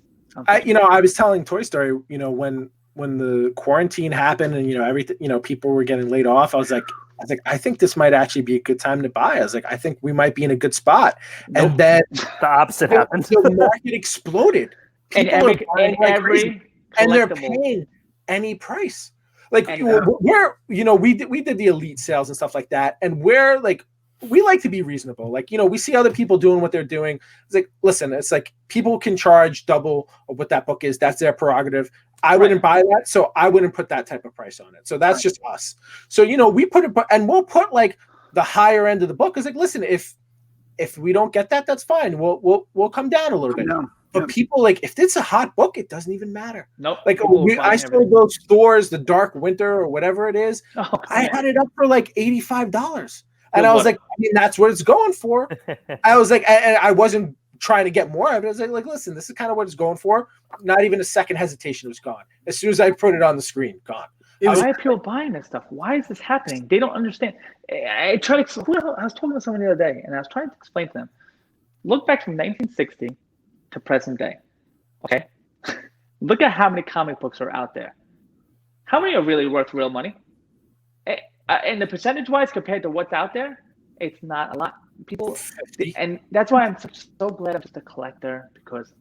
I was telling Toy Story, when the quarantine happened and everything, people were getting laid off, I was like, I think this might actually be a good time to buy. I was like, I think we might be in a good spot. Nope. And then the opposite happened. The market exploded. And every and they're paying any price. Like we did the elite sales and stuff like that, and we're like, we like to be reasonable. Like, we see other people doing what they're doing. It's like, listen, it's like people can charge double of what that book is. That's their prerogative. I wouldn't buy that, so I wouldn't put that type of price on it. So that's just us. So we put it, and we'll put like the higher end of the book. It's like, listen, if we don't get that, that's fine. We'll come down a little bit. But people, like, if it's a hot book, it doesn't even matter. Nope. Like I sold those stores, the Dark Winter or whatever it is. I had it up for like $85. And I was like, that's what it's going for. I was like, and I wasn't trying to get more of it. I was like, listen, this is kind of what it's going for. Not even a second hesitation, it was gone. As soon as I put it on the screen, gone. Why are people buying this stuff? Why is this happening? They don't understand. I was talking to someone the other day, and I was trying to explain to them. Look back from 1960 to present day. Okay? Look at how many comic books are out there. How many are really worth real money? And the percentage-wise compared to what's out there, it's not a lot. People, and that's why I'm so glad I'm just a collector, because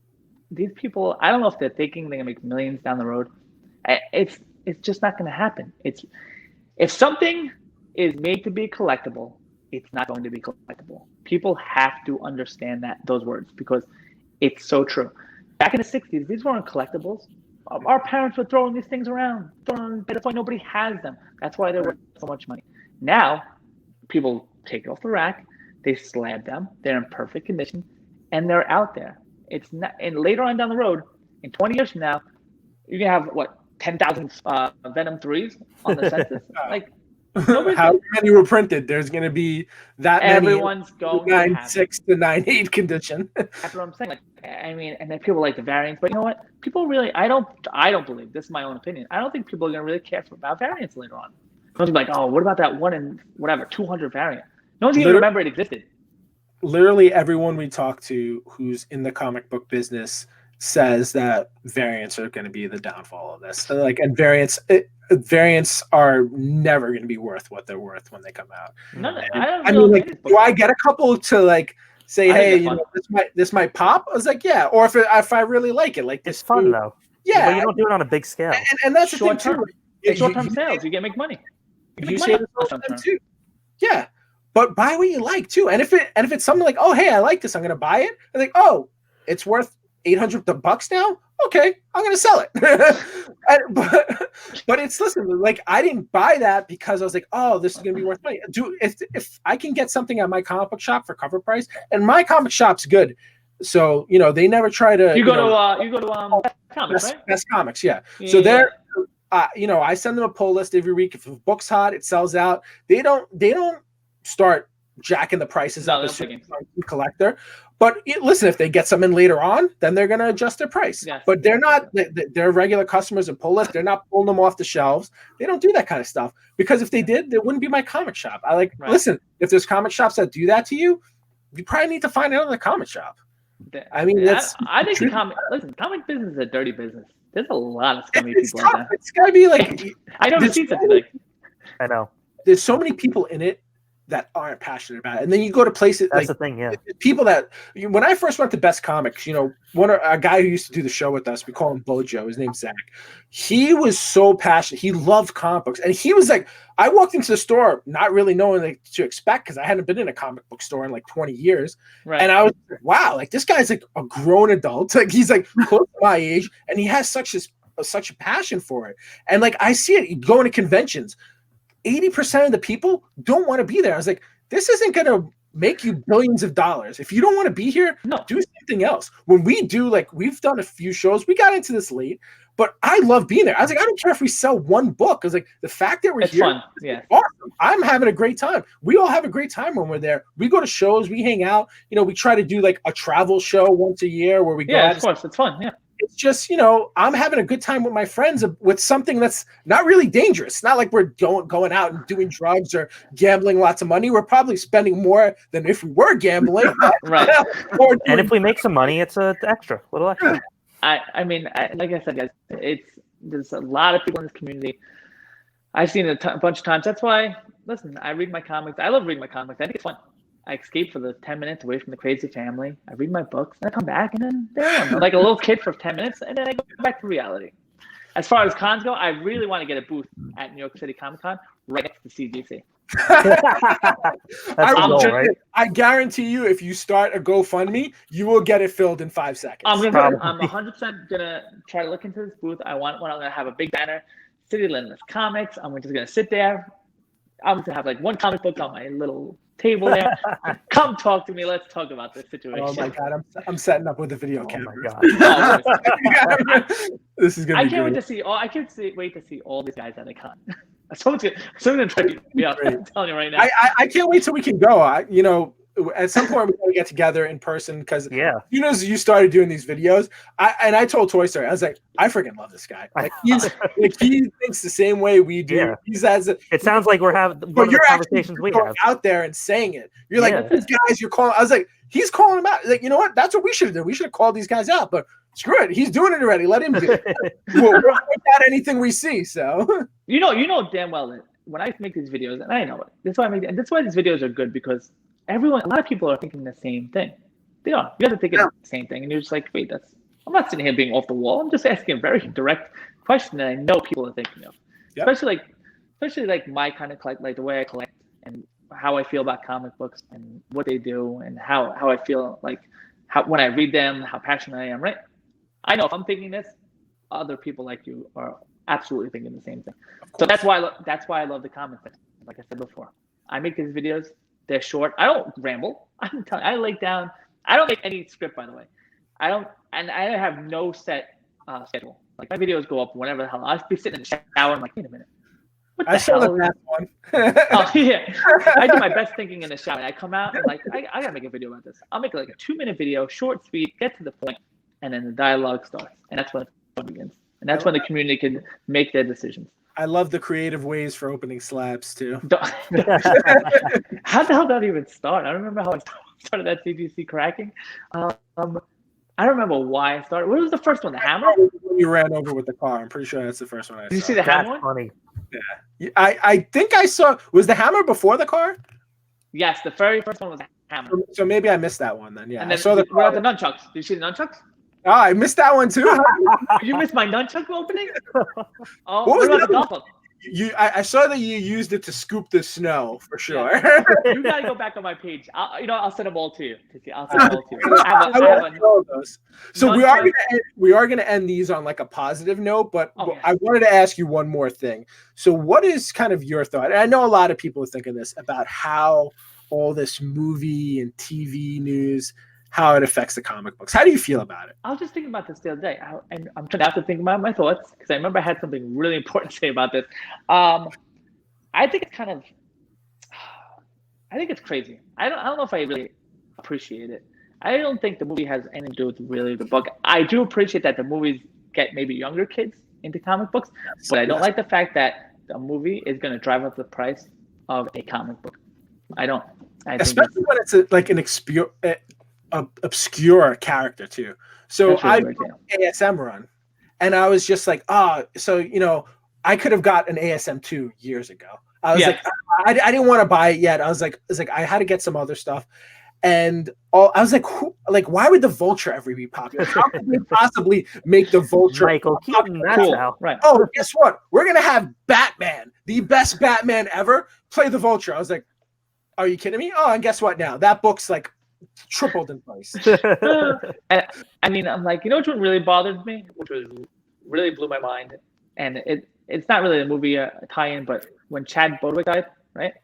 these people, I don't know if they're thinking they're gonna make millions down the road. It's just not gonna happen. If something is made to be collectible, it's not going to be collectible. People have to understand those words, because it's so true. Back in the 60s, these weren't collectibles. Our parents were throwing these things around. That's why nobody has them. That's why they're worth so much money. Now, people take it off the rack, they slab them, they're in perfect condition, and they're out there. It's not, and later on down the road, in 20 years from now, you're gonna have 10,000 Venom 3s on the census. Like, how many were printed? There's gonna be that everyone's many. going 9.6 to 9.8 condition. That's what I'm saying. Like, I mean, and then people like the variants, but you know what? People really, I don't believe, this is my own opinion, I don't think people are gonna really care about variants later on. No one's like, oh, what about that one in 200 variant? No one's gonna remember it existed. Literally everyone we talk to who's in the comic book business says that variants are going to be the downfall of this. And variants are never going to be worth what they're worth when they come out. No, do I get a couple to say, hey, this might pop? I was like, yeah. Or if I really like it, it's fun though. Yeah, but you don't do it on a big scale. And that's the thing too. It's short-term sales. You get make money. You say this all the time too. Yeah. But buy what you like too. And if it's something like, oh, hey, I like this, I'm gonna buy it. I'm like, oh, it's worth $800 now. Okay, I'm gonna sell it. but it's, listen, like, I didn't buy that because I was like, oh, this is gonna be worth money. If I can get something at my comic book shop for cover price, and my comic shop's good, so they never try to. You go to Comics, right? Best Comics, yeah. So they're. I send them a pull list every week. If a book's hot, it sells out. They don't start jacking the prices up as a collector. But listen, if they get something later on, then they're going to adjust their price. Yes. But they're not. They're regular customers of pull list. They're not pulling them off the shelves. They don't do that kind of stuff, because if they did, there wouldn't be my comic shop. Listen, if there's comic shops that do that to you, you probably need to find another comic shop. I mean, I think comic business is a dirty business. There's a lot of scummy people tough. Like that. It's gotta be like, I never seen something like. I know. There's so many people in it that aren't passionate about it, and then you go to places. That's the thing, yeah. People that when I first went to Best Comics, a guy who used to do the show with us, we call him Bojo. His name's Zach. He was so passionate. He loved comic books, and he was like, I walked into the store not really knowing what to expect, because I hadn't been in a comic book store in like 20 years, right. And I was like, wow, like, this guy's like a grown adult. Like, he's like close to my age, and he has such a passion for it. And like, I see it going to conventions. 80% of the people don't want to be there. I was like, this isn't going to make you billions of dollars. If you don't want to be here, do something else. When we do, like, we've done a few shows, we got into this late, but I love being there. I was like, I don't care if we sell one book. I was like, the fact that we're here, fun. Yeah. Awesome. I'm having a great time. We all have a great time when we're there. We go to shows, we hang out. We try to do like a travel show once a year where we go. Yeah, of course, it's fun. Yeah. It's just, I'm having a good time with my friends with something that's not really dangerous. It's not like we're going out and doing drugs or gambling lots of money. We're probably spending more than if we were gambling. Right. And if we make some money, it's a little extra. mean, like I said, guys, there's a lot of people in this community. I've seen it a bunch of times. That's why, listen, I read my comics. I love reading my comics. I think it's fun. I escape for the 10 minutes away from the crazy family. I read my books, and I come back, and then there I'm like a little kid for 10 minutes, and then I go back to reality. As far as cons go, I really want to get a booth at New York City Comic Con right next to CGC. I guarantee you, if you start a GoFundMe, you will get it filled in 5 seconds. I'm 100% gonna try to look into this booth. I'm gonna have a big banner, CityLimitsComics. I'm just gonna sit there. I'm gonna have like one comic book on my little table there. Come talk to me. Let's talk about this situation. Oh my god, I'm setting up with the video camera. My god. This is gonna be I can't wait to see all these guys at the con. Someone's gonna try to beat me up. I'm telling you right now. I can't wait till we can go. At some point we're gonna get together in person because as soon as you started doing these videos, I told Toy Story, I was like, I freaking love this guy. Like he thinks the same way we do. Yeah. It sounds like we're having one of the conversations we have out there and saying it. You're like, these guys you're calling. I was like, he's calling them out. Like, you know what? That's what we should have done. We should have called these guys out, but screw it. He's doing it already. Let him do it. We'll point out anything we see. So you know damn well that when I make these videos, and I know it. That's why these videos are good, because a lot of people are thinking the same thing. They are. You have to think of the same thing, and you're just like, wait, I'm not sitting here being off the wall. I'm just asking a very direct question that I know people are thinking of. Yep. Especially like my kind of collect, like the way I collect and how I feel about comic books and what they do and how I feel like when I read them, how passionate I am. Right? I know if I'm thinking this, other people like you are absolutely thinking the same thing. So that's why I love the comments. Like I said before, I make these videos. They're short. I don't ramble. I'm telling you, I lay down. I don't make any script, by the way. I don't have no set schedule. Like my videos go up whenever the hell. I'll be sitting in the shower. I'm like, wait a minute. What the hell? Saw that one. Oh yeah. I do my best thinking in the shower. I come out and like I gotta make a video about this. I'll make like a 2-minute video, short, sweet, get to the point, and then the dialogue starts. And that's when the fun begins. And that's when the community can make their decisions. I love the creative ways for opening slabs too. How the hell did that even start? I don't remember how I started that CGC cracking. I don't remember why I started. What was the first one? The hammer? When you ran over with the car. I'm pretty sure that's the first one I saw. Did you see the hammer one? Funny. Yeah. I think I saw. Was the hammer before the car? Yes, the very first one was the hammer. So maybe I missed that one then. Yeah. And then I saw the nunchucks. Did you see the nunchucks? Oh, I missed that one too. You missed my nunchuck opening? Oh, what about the golf club? I saw that you used it to scoop the snow for sure. Yeah. You gotta go back on my page. I'll send them all to you. I'll send them all to you. I have those. So we are gonna end these on like a positive note, but I wanted to ask you one more thing. So what is kind of your thought? And I know a lot of people are thinking this about how all this movie and TV news, how it affects the comic books. How do you feel about it? I was just thinking about this the other day, and I'm trying to have to think about my thoughts because I remember I had something really important to say about this. I think it's kind of, I think it's crazy. I don't know if I really appreciate it. I don't think the movie has anything to do with really the book. I do appreciate that the movies get maybe younger kids into comic books, but I don't like the fact that the movie is going to drive up the price of a comic book. I don't. Especially when it's like an obscure character too. So I did an ASM run, and I was just like, I could have got an ASM 2 years ago. I was like, I didn't want to buy it yet. I was like, I had to get some other stuff, and I was like, why would the Vulture ever be popular? How could they possibly make the Vulture Michael Keaton? Cool. Right. Oh, guess what? We're gonna have Batman, the best Batman ever, play the Vulture. I was like, are you kidding me? Oh, and guess what? Now that book's like tripled in price. I mean, I'm like, you know what really bothered me, which really blew my mind, and it's not really a movie tie-in, but when Chad Bodwick died, right?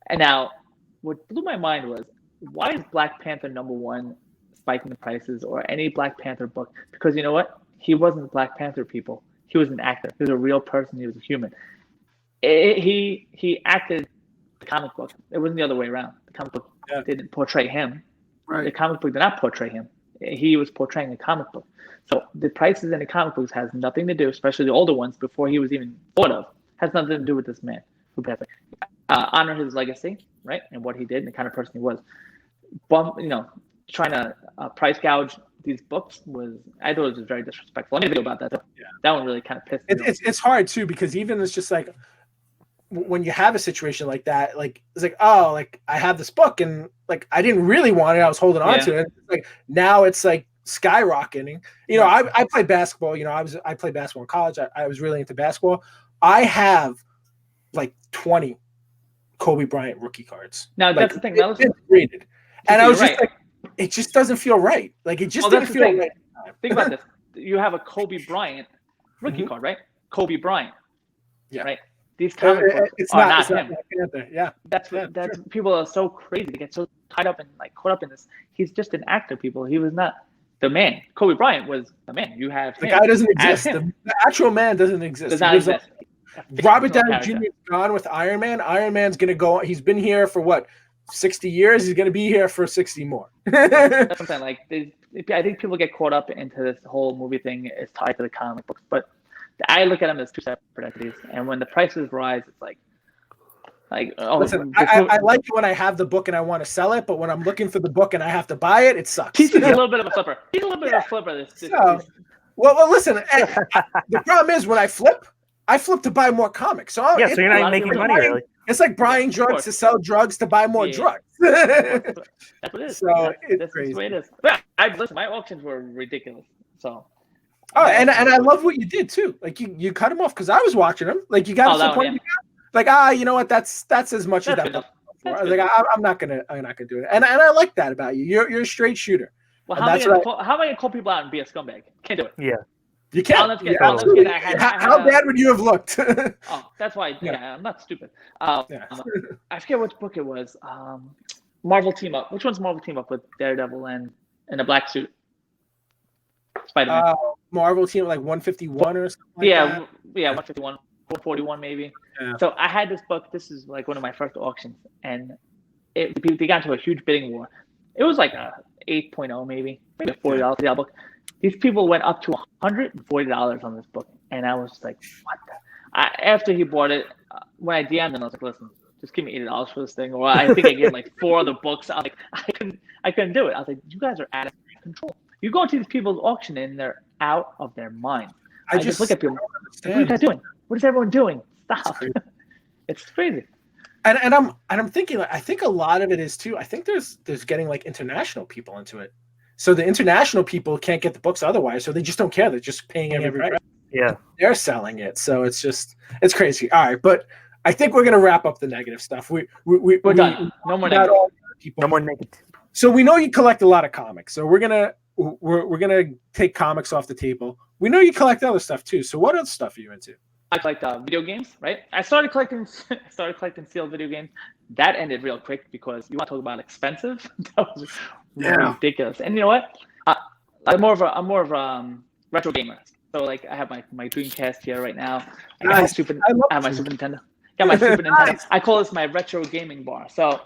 And now, what blew my mind was, why is Black Panther #1 spiking the prices, or any Black Panther book? Because you know what? He wasn't Black Panther, people. He was an actor. He was a real person. He was a human. He acted the comic book. It wasn't the other way around. The comic book didn't portray him. Right. The comic book did not portray him. He was portraying a comic book. So the prices in the comic books has nothing to do, especially the older ones before he was even thought of, has nothing to do with this man who passed away. Honor his legacy, right, and what he did and the kind of person he was. Trying to price gouge these books I thought it was very disrespectful. I made a video about that. Yeah. That one really kind of pissed me off. It's hard too, because even it's just like when you have a situation like that, like it's like, oh, like I have this book and like I didn't really want it, I was holding on to it. Like now it's like skyrocketing. You know, I played basketball. You know, I played basketball in college. I was really into basketball. I have like 20 Kobe Bryant rookie cards. Now that's the thing. That was graded, and I was just like, it just doesn't feel right. Like it just didn't feel right. Think about this. You have a Kobe Bryant rookie card, right? Kobe Bryant. Yeah. Right. These comic books are not him. Yeah. That's people are so crazy. They get so tied up and like caught up in this. He's just an actor, people. He was not the man. Kobe Bryant was the man. You have the guy doesn't exist. The actual man doesn't exist. Does not exist. Robert Downey Jr. is gone with Iron Man. Iron Man's gonna go. He's been here for what, 60 years? He's gonna be here for 60 more. That's something like I think people get caught up into this whole movie thing is tied to the comic books, but I look at them as two separate entities. And when the prices rise, it's like listen, I like it when I have the book and I want to sell it, but when I'm looking for the book and I have to buy it, it sucks. He's a little bit of a flipper. He's a little bit of a flipper. Well, listen. The problem is when I flip to buy more comics. So so you're not making money really. It's like buying drugs to sell drugs to buy more drugs. That's what it is. So it's crazy. That's the way it is. But listen, my auctions were ridiculous. So. Oh, and I love what you did too. Like you cut him off because I was watching him. Like you got to the point. Like you know what? That's as much as that. I was like, I'm not gonna do it. And I like that about you. You're a straight shooter. Well, how am I gonna call people out and be a scumbag? Can't do it. Yeah. You can't. How bad would you have looked? Oh, that's why. Yeah, I'm not stupid. I forget which book it was. Marvel Team Up. Which one's Marvel Team Up with Daredevil and in a black suit? Spider-Man. Marvel Team like 151 or something. Like that. 151, 441 maybe. Yeah. So I had this book. This is like one of my first auctions, and they got into a huge bidding war. It was like a 8.0 maybe $40 for that book. These people went up to $140 on this book, and I was like, "What?" After he bought it, when I DM'd him, I was like, "Listen, just give me $80 for this thing." Or I think I gave him like 4 other books. I was like, I couldn't do it. I was like, "You guys are out of control." You go to these people's auction and they're out of their mind. I just look at people. What are you guys doing? What is everyone doing? Stop! It's crazy. And I'm thinking, like, I think a lot of it is too. I think there's getting like international people into it. So the international people can't get the books otherwise, so they just don't care. They're just paying every price. Yeah, they're selling it. So it's crazy. All right, but I think we're gonna wrap up the negative stuff. We're done. No more negative. No more negative. So we know you collect a lot of comics. So we're gonna take comics off the table. We know you collect other stuff too. So what other stuff are you into? I collect video games, right? I started collecting sealed video games. That ended real quick because you want to talk about expensive. That was ridiculous. And you know what? I'm more of a retro gamer. So like I have my Dreamcast here right now. I have my Super Nintendo. Got my Super Nintendo. I call this my retro gaming bar. So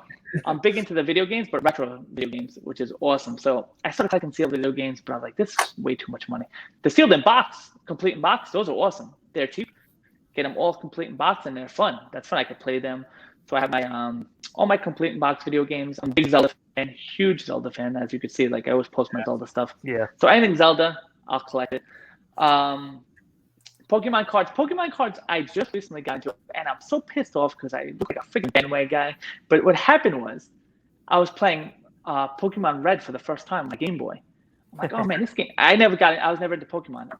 I'm big into the video games, but retro video games, which is awesome. So I started collecting sealed video games, but I was like, this is way too much money. The sealed in box, complete in box, those are awesome. They're cheap. Get them all complete in box, and they're fun. That's fun. I could play them. So I have my all my complete in box video games. I'm a big Zelda fan, huge Zelda fan, as you can see. Like I always post my Zelda stuff. Yeah. So anything Zelda, I'll collect it. Pokemon cards, I just recently got into, and I'm so pissed off because I look like a freaking bandwagon guy. But what happened was, I was playing Pokemon Red for the first time on my Game Boy. I'm like, oh man, this game. I never got it. I was never into Pokemon.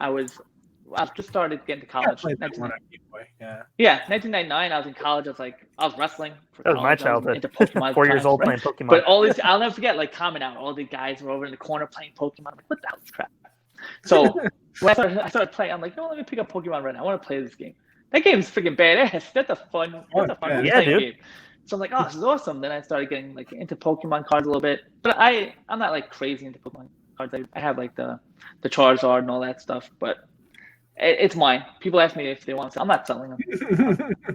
I just started getting to college. Yeah, 1999. I was in college. I was wrestling. That was my childhood. Into Pokemon. 4 years old playing Pokemon. But all these, I'll never forget. Like comment out, all the guys were over in the corner playing Pokemon. I'm like, what the hell is crap? So when I started playing, I'm like, no, let me pick up Pokemon Red. I want to play this game. That game is freaking badass. That's a fun game. So I'm like, oh, this is awesome. Then I started getting like into Pokemon cards a little bit, but I'm not like crazy into Pokemon cards. I have like the Charizard and all that stuff, but it's mine. People ask me if they want to. I'm not selling them.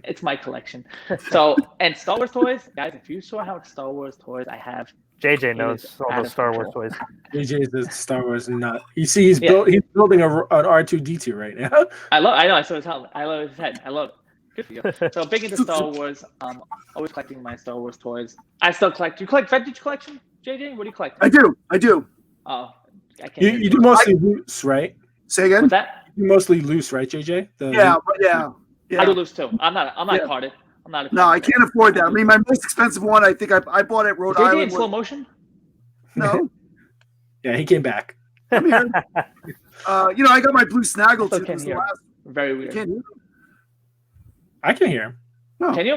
It's my collection. So, and Star Wars toys, guys. If you saw how much Star Wars toys I have, JJ knows all those Star Wars toys. JJ is a Star Wars nut. You see, he's building an R2-D2 right now. I know. I saw his helmet. I love his head. I love it. Good for you. So big into Star Wars. Always collecting my Star Wars toys. I still collect. Do you collect vintage collection, JJ? What do you collect? I do. Oh, I can't. You do mostly loose, right? Say again. What's that? You mostly loose, right, JJ? Yeah. I do loose too. I'm not carded. I'm not. No, I can't afford that. I mean, my most expensive one, I think I bought at Rhode JJ Island. in slow motion? No. Yeah, he came back. I'm here. I got my blue snaggle Still too. can't hear. Very weird. I can hear him. No. Can you?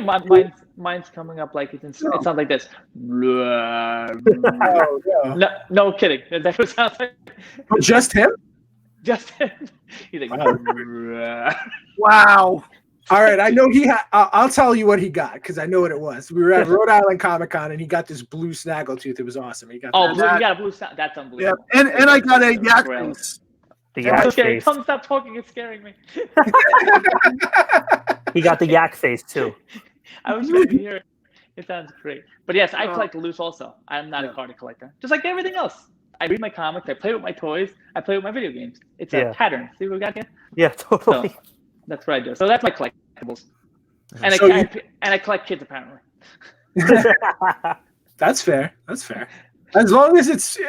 Mine's coming up like it sounds like this. No kidding. That's what it sounds like. Oh, just him? Just him. He's like, Wow. All right, I know he had. I'll tell you what he got because I know what it was. We were at Rhode Island Comic Con and he got this blue snaggletooth. It was awesome. He got. you got a blue sound. That's unbelievable. Yeah, and I got a yak face. The yak face. Come stop talking. It's scaring me. He got the yak face too. I was trying to hear it. It sounds great. But yes, I collect loose also. I'm not a card collector. Just like everything else. I read my comics. I play with my toys. I play with my video games. It's a pattern. See what we got here? Yeah, totally. So, that's what I do. So that's my collectibles. And I collect kids apparently. That's fair. As long as it's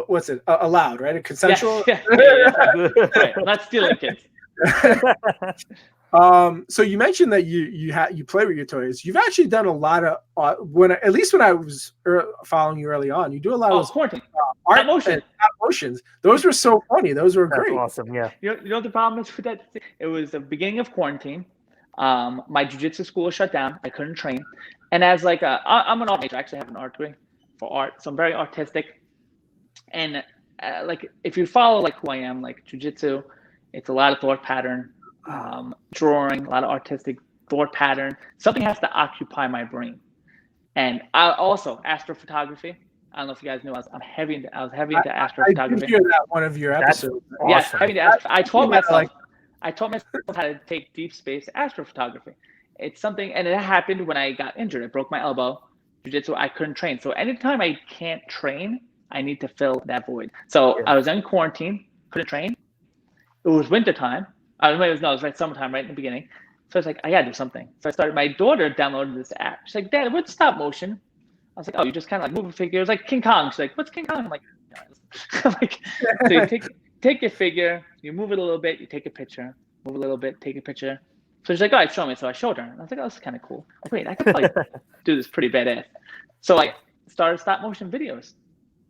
what's it allowed, right? A consensual. Yeah. Right. I'm not stealing kids. So you mentioned that you play with your toys. You've actually done a lot of at least when I was following you early on, you do a lot of quarantine. art motions. Those were so funny. Those were great. Awesome. Yeah. You know what the problem is with that? It was the beginning of quarantine. My jiu-jitsu school was shut down. I couldn't train, and as I'm an art major. I actually have an art degree for art, so I'm very artistic. And if you follow who I am, jiu-jitsu, it's a lot of thought pattern. Drawing, a lot of artistic thought pattern. Something has to occupy my brain. And I also astrophotography. I don't know if you guys knew I was heavy into astrophotography. I did hear that one of your episodes. Awesome. Yes, heavy into I taught myself how to take deep space astrophotography. It's something, and it happened when I got injured. I broke my elbow. Jiu-jitsu, I couldn't train. So anytime I can't train, I need to fill that void. So I was in quarantine, couldn't train. It was wintertime. It was right summertime, right in the beginning. So I was like, I gotta do something. So I started. My daughter downloaded this app. She's like, Dad, what's stop motion? I was like, oh, you just kind of move a figure. It was like King Kong. She's like, what's King Kong? I'm like, so you take your figure, you move it a little bit, you take a picture, move a little bit, take a picture. So she's like, all right, show me. So I showed her. And I was like, oh, this is kind of cool. Like, wait, I could probably do this pretty badass. So I started stop motion videos.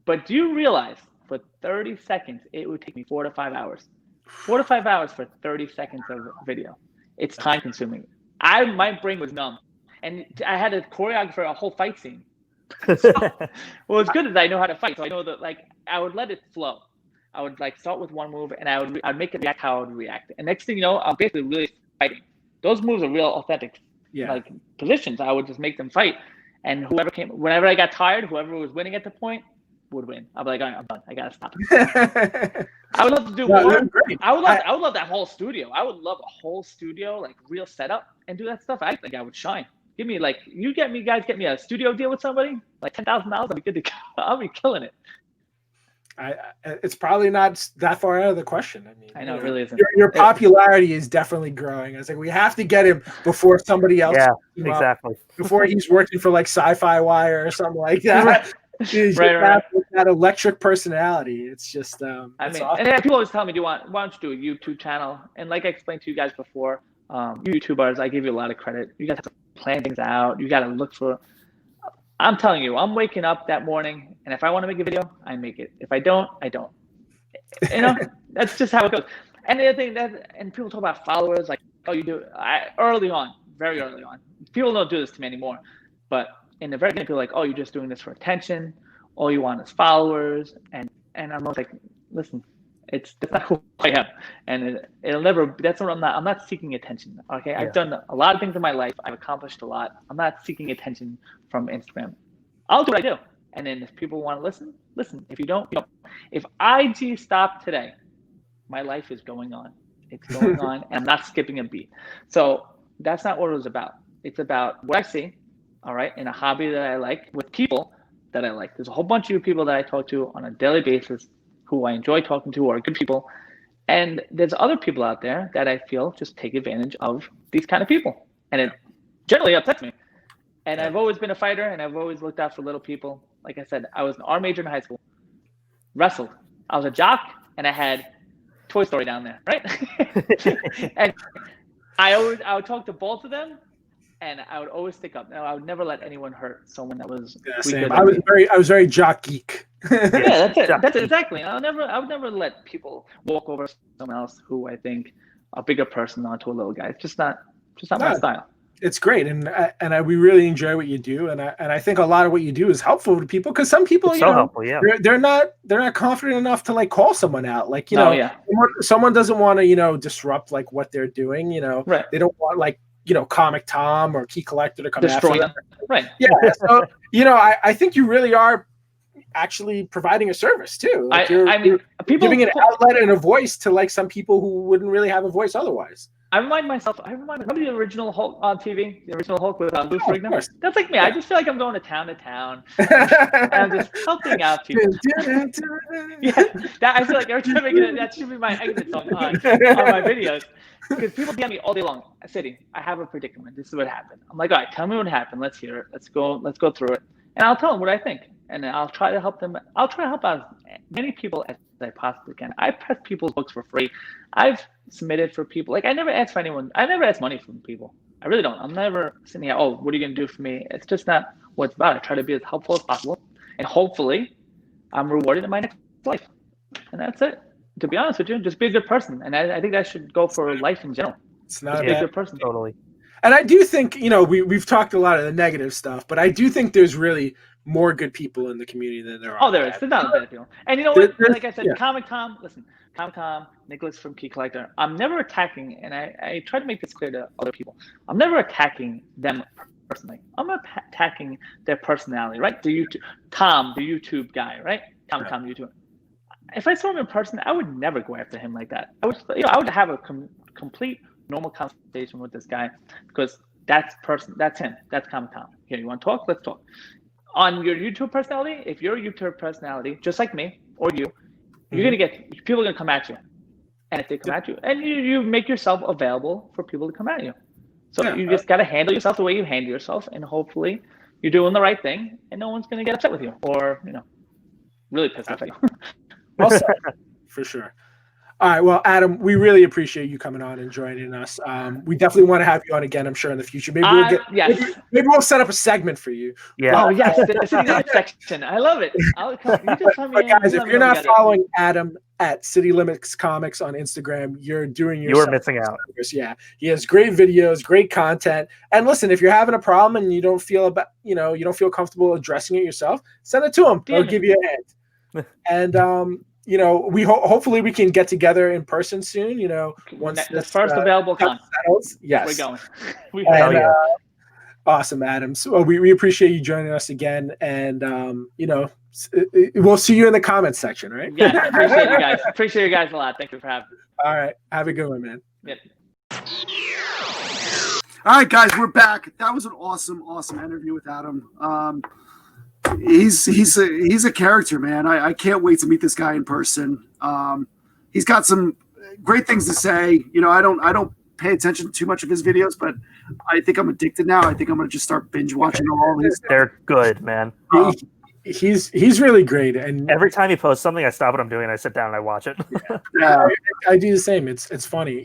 But do you realize for 30 seconds, it would take me 4 to 5 hours. 4 to 5 hours for 30 seconds of video. It's time consuming. My brain was numb. And I had to choreograph a whole fight scene. So, what's good is I know how to fight. So I know that I would let it flow. I would start with one move and I'd make it react how I would react. And next thing you know, I'm basically really fighting. Those moves are real authentic positions. I would just make them fight. And whenever I got tired, whoever was winning at the point would win. I'd be like, all right, I'm done. I gotta stop. I would love to do more. I would love that whole studio. I would love a whole studio, real setup, and do that stuff. I think I would shine. Give me get me a studio deal with somebody, $10,000. I'll be good to go. I'll be killing it. It's probably not that far out of the question. I mean, I know it really isn't. Your popularity is definitely growing. I was like, we have to get him before somebody else. Yeah, exactly. Before he's working for Sci-Fi Wire or something like that. He's right. That electric personality. It's just. Awesome. And people always tell me, why don't you do a YouTube channel? And like I explained to you guys before, YouTubers, I give you a lot of credit. You guys have to plan things out. You got to look for. I'm telling you, I'm waking up that morning, and if I want to make a video, I make it. If I don't, I don't. That's just how it goes. And the other thing and people talk about followers, you do. Very early on, people don't do this to me anymore. But in the very beginning, people are like, oh, you're just doing this for attention. All you want is followers, and I'm like, listen, that's not who I am, and it'll never. That's what I'm not. I'm not seeking attention. Okay, I've done a lot of things in my life. I've accomplished a lot. I'm not seeking attention from Instagram. I'll do what I do, and then if people want to listen. If you don't, you don't. If IG stopped today, my life is going on. It's going on, and I'm not skipping a beat. So that's not what it was about. It's about what I see, all right, in a hobby that I like with people that I like. There's a whole bunch of people that I talk to on a daily basis who I enjoy talking to, are good people. And there's other people out there that I feel just take advantage of these kind of people. And it generally upsets me. And I've always been a fighter, and I've always looked out for little people. Like I said, I was an art major in high school. wrestled. I was a jock, and I had Toy Story down there, right? And I would talk to both of them, and I would always stick up. Now, I would never let anyone hurt someone that was weaker than me. I was very jock geek. Yeah, that's it. That's it, exactly. I would never let people walk over someone else who I think a bigger person onto a little guy. It's just not my style. It's great, and we really enjoy what you do, and I think a lot of what you do is helpful to people, because some people, helpful, yeah. they're not confident enough to like call someone out, like someone doesn't want to disrupt like what they're doing, right. They don't want like Comic Tom or Key Collector to come destroy after them, right? Yeah, so I think you really are actually providing a service too. Like you're people giving an outlet and a voice to like some people who wouldn't really have a voice otherwise. I remind myself, remember the original Hulk on TV, the original Hulk with Lou Ferrigno? That's like me. I just feel like I'm going to town, and I'm just helping out people. I feel like every time that should be my exit song on my videos. Because people DM me all day long. City, I have a predicament. This is what happened. I'm like, all right, tell me what happened. Let's hear it. Let's go through it. And I'll tell them what I think. And I'll try to help them. I'll try to help out as many people as I possibly can. I press people's books for free. I've submitted for people. Like, I never ask for anyone. I never ask money from people. I really don't. I'm never sitting here, oh, what are you going to do for me? It's just not what it's about. I try to be as helpful as possible. And hopefully, I'm rewarded in my next life. And that's it. To be honest with you, just be a good person. And I think that should go for life in general. It's not just be a good person. Totally. And I do think, we've talked a lot of the negative stuff, but I do think there's really more good people in the community than there are. Oh, there is. There's not bad people. And you know what? Like I said, Comic Tom, Nicholas from Key Collector, I'm never attacking, and I try to make this clear to other people. I'm never attacking them personally. I'm attacking their personality, right? The YouTube guy, right? Tom, YouTube. If I saw him in person, I would never go after him like that. I would have a complete normal conversation with this guy, because that's him. That's Comic Tom. Here, you want to talk? Let's talk. On your YouTube personality, if you're a YouTube personality, just like me or you, you're gonna get people are gonna come at you, and if they come at you, and you make yourself available for people to come at you. So you just gotta handle yourself the way you handle yourself, and hopefully you're doing the right thing, and no one's gonna get upset with you or really pissed off at you. Well said, for sure. All right, well, Adam, we really appreciate you coming on and joining us. We definitely want to have you on again, I'm sure, in the future. Maybe maybe we'll set up a segment for you. Yeah. Oh, yes, the section. I love it. But guys, if you're not following Adam at CityLimitsComics on Instagram, you're doing yourself. You're missing out. Yeah, he has great videos, great content. And listen, if you're having a problem and you don't feel you don't feel comfortable addressing it yourself, send it to him. He'll give you a hand. And we hopefully we can get together in person soon. Once the first available con. Yes, we're going. Awesome, Adam. So we appreciate you joining us again, and we'll see you in the comments section, right? Yeah, appreciate you guys. Appreciate you guys a lot. Thank you for having me. All right, have a good one, man. Yep. All right, guys, we're back. That was an awesome interview with Adam. He's a character, man. I can't wait to meet this guy in person. He's got some great things to say. I don't pay attention to too much of his videos, but I think I'm addicted now. I think I'm gonna just start binge watching all of his. They're good, man. He's really great, and every time he posts something, I stop what I'm doing and I sit down and I watch it. Yeah, I do the same. It's funny,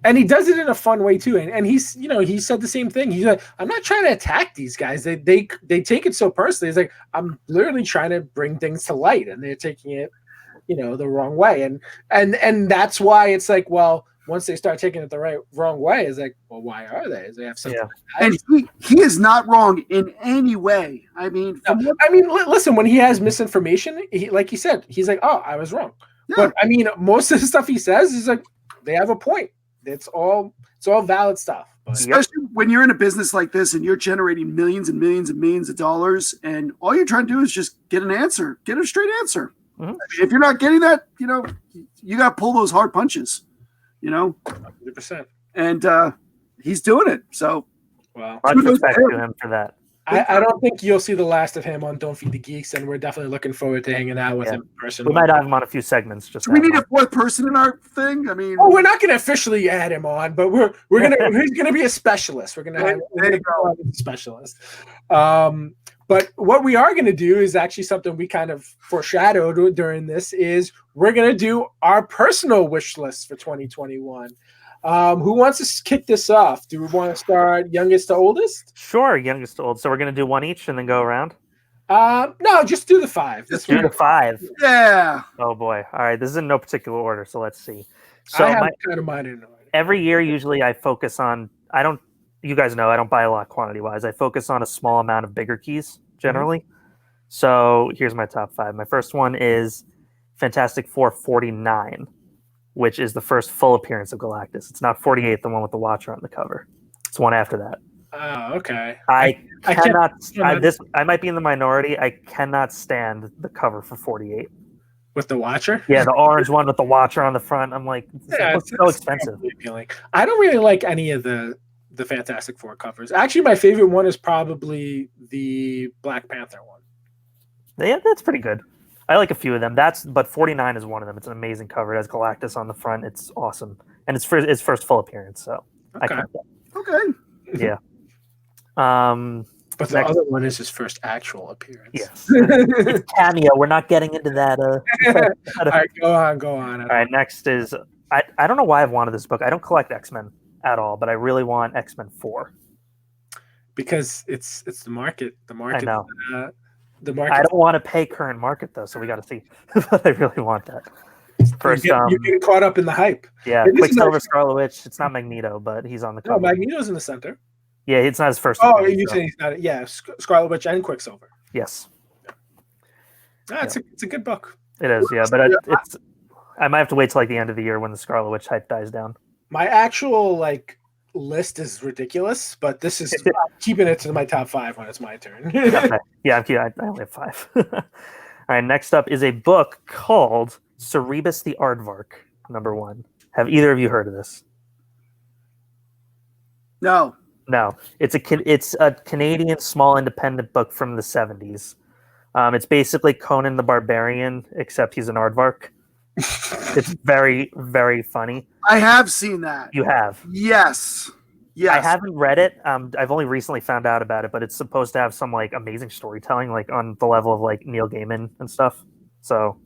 and he does it in a fun way too. And he's he said the same thing. He's like, I'm not trying to attack these guys. They take it so personally. He's like, I'm literally trying to bring things to light, and they're taking it, the wrong way. And that's why it's like, well, once they start taking it the wrong way, it's like, well, why are they? They have something. Yeah. And he is not wrong in any way. I mean, listen, when he has misinformation, like he said, he's like, oh, I was wrong. Yeah. But I mean, most of the stuff he says is like, they have a point. It's all valid stuff. But, especially when you're in a business like this and you're generating millions and millions and millions of dollars, and all you're trying to do is just get an answer, get a straight answer. Mm-hmm. If you're not getting that, you got to pull those hard punches. 100%. And he's doing it. So, much respect to him for that. I don't think you'll see the last of him on Don't Feed the Geeks, and we're definitely looking forward to hanging out with him in person. We might have him on a few segments. Just do we need a fourth person in our thing? I mean, we're not going to officially add him on, but he's gonna be a specialist. We're gonna go a specialist. But what we are going to do is actually something we kind of foreshadowed during this is we're going to do our personal wish list for 2021. Who wants to kick this off? Do we want to start youngest to oldest? Sure, youngest to old. So we're going to do one each and then go around? No, just do the 5. Just do the 5. Yeah. Oh, boy. All right. This is in no particular order, so let's see. So I have kind of mine in order. Every year, usually I focus on, you guys know, I don't buy a lot quantity-wise. I focus on a small amount of bigger keys, generally. Mm-hmm. So here's my top 5. My first one is Fantastic Four 49. Which is the first full appearance of Galactus. It's not 48, the one with the Watcher on the cover. It's one after that. Oh, okay. I might be in the minority. I cannot stand the cover for 48. With the Watcher? Yeah, the orange one with the Watcher on the front. I'm like, it's so expensive. Appealing. I don't really like any of the Fantastic Four covers. Actually, my favorite one is probably the Black Panther one. Yeah, that's pretty good. I like a few of them. But 49 is one of them. It's an amazing cover. It has Galactus on the front. It's awesome, and it's his first full appearance. So okay. Okay. Yeah. But the other one is his first actual appearance. Yes. It's cameo. We're not getting into that. All right, go on. All right. Next is I don't know why I've wanted this book. I don't collect X-Men at all, but I really want X-Men 4 because it's the market. The market. I know. The market. I don't want to pay current market though, so we got to see. But I really want that. First, you're getting caught up in the hype. Yeah, Quicksilver, Scarlet Witch. It's not Magneto, but he's on the cover. No, Magneto's in the center. Yeah, it's not his first. Oh, you saying he's not? Yeah, Scarlet Witch and Quicksilver. Yes. It's a good book. It is, yeah, but it's. I might have to wait till like the end of the year when the Scarlet Witch hype dies down. My actual list is ridiculous, but this is keeping it to my top 5 when it's my turn. Okay. Yeah, I only have 5. All right, next up is a book called Cerebus the Aardvark, #1. Have either of you heard of this? No. No. It's a Canadian small independent book from the 70s. It's basically Conan the Barbarian, except he's an aardvark. It's very, very funny. I have seen that. You have? Yes. I haven't read it. I've only recently found out about it, but it's supposed to have some amazing storytelling, on the level of Neil Gaiman and stuff. So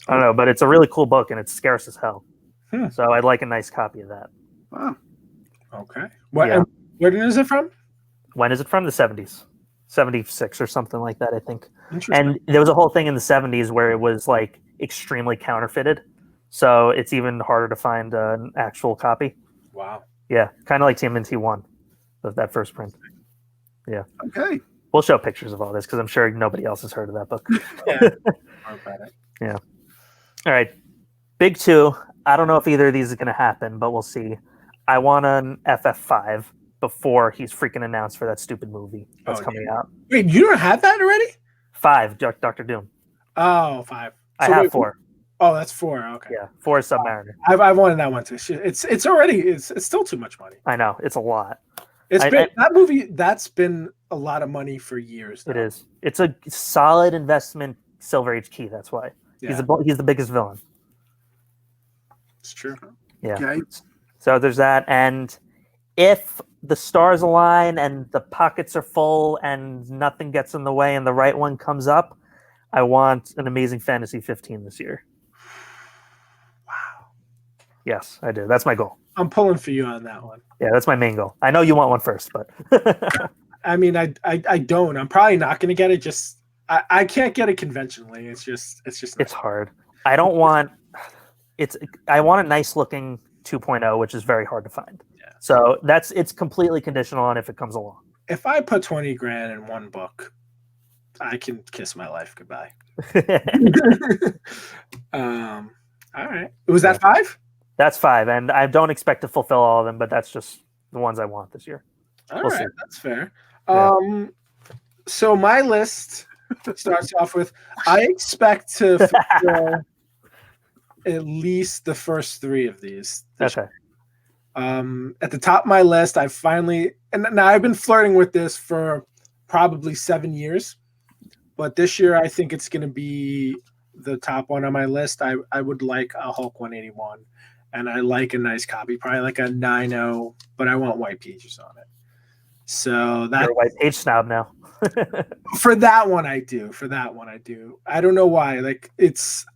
I don't know, but it's a really cool book and it's scarce as hell. So I'd like a nice copy of that. Wow. Okay. Where is it from? When is it from? The 70s. 76 or something like that, I think. And there was a whole thing in the 70s where it was extremely counterfeited. So it's even harder to find an actual copy. Wow. Yeah, kind of like TMNT 1 of that first print. Yeah. Okay. We'll show pictures of all this because I'm sure nobody else has heard of that book. Yeah. All right. Big 2. I don't know if either of these is going to happen, but we'll see. I want an FF5 before he's freaking announced for that stupid movie that's coming out. Wait, you don't have that already? 5, Dr. Doom. Oh, 5. I have 4. Oh, that's 4. Okay. Yeah, 4 is Submariner. I've wanted that one too. It's already it's still too much money. I know, it's a lot. That movie. That's been a lot of money for years. It is. It's a solid investment. Silver Age key. That's why he's the biggest villain. It's true. Yeah. Okay. So there's that, and if the stars align and the pockets are full and nothing gets in the way and the right one comes up, I want an Amazing Fantasy 15 this year. Wow. Yes, I do. That's my goal. I'm pulling for you on that one. Yeah, that's my main goal. I know you want one first, but I mean, I don't. I'm probably not going to get it. Just I can't get it conventionally. It's hard. I don't want. I want a nice looking 2.0, which is very hard to find. Yeah. So it's completely conditional on if it comes along. If I put 20 grand in one book, I can kiss my life goodbye. All right. Was that 5? That's 5, and I don't expect to fulfill all of them, but that's just the ones I want this year. All right, that's fair. Yeah. So my list starts off with I expect to fulfill at least the first 3 of these. Okay. At the top of my list, I finally, and now I've been flirting with this for probably 7 years. But this year, I think it's going to be the top one on my list. I would like a Hulk 181, and I like a nice copy, probably like a 9.0, but I want white pages on it. So that's You're a white page snob now. for that one. I do. For that one, I do. I don't know why. Like it's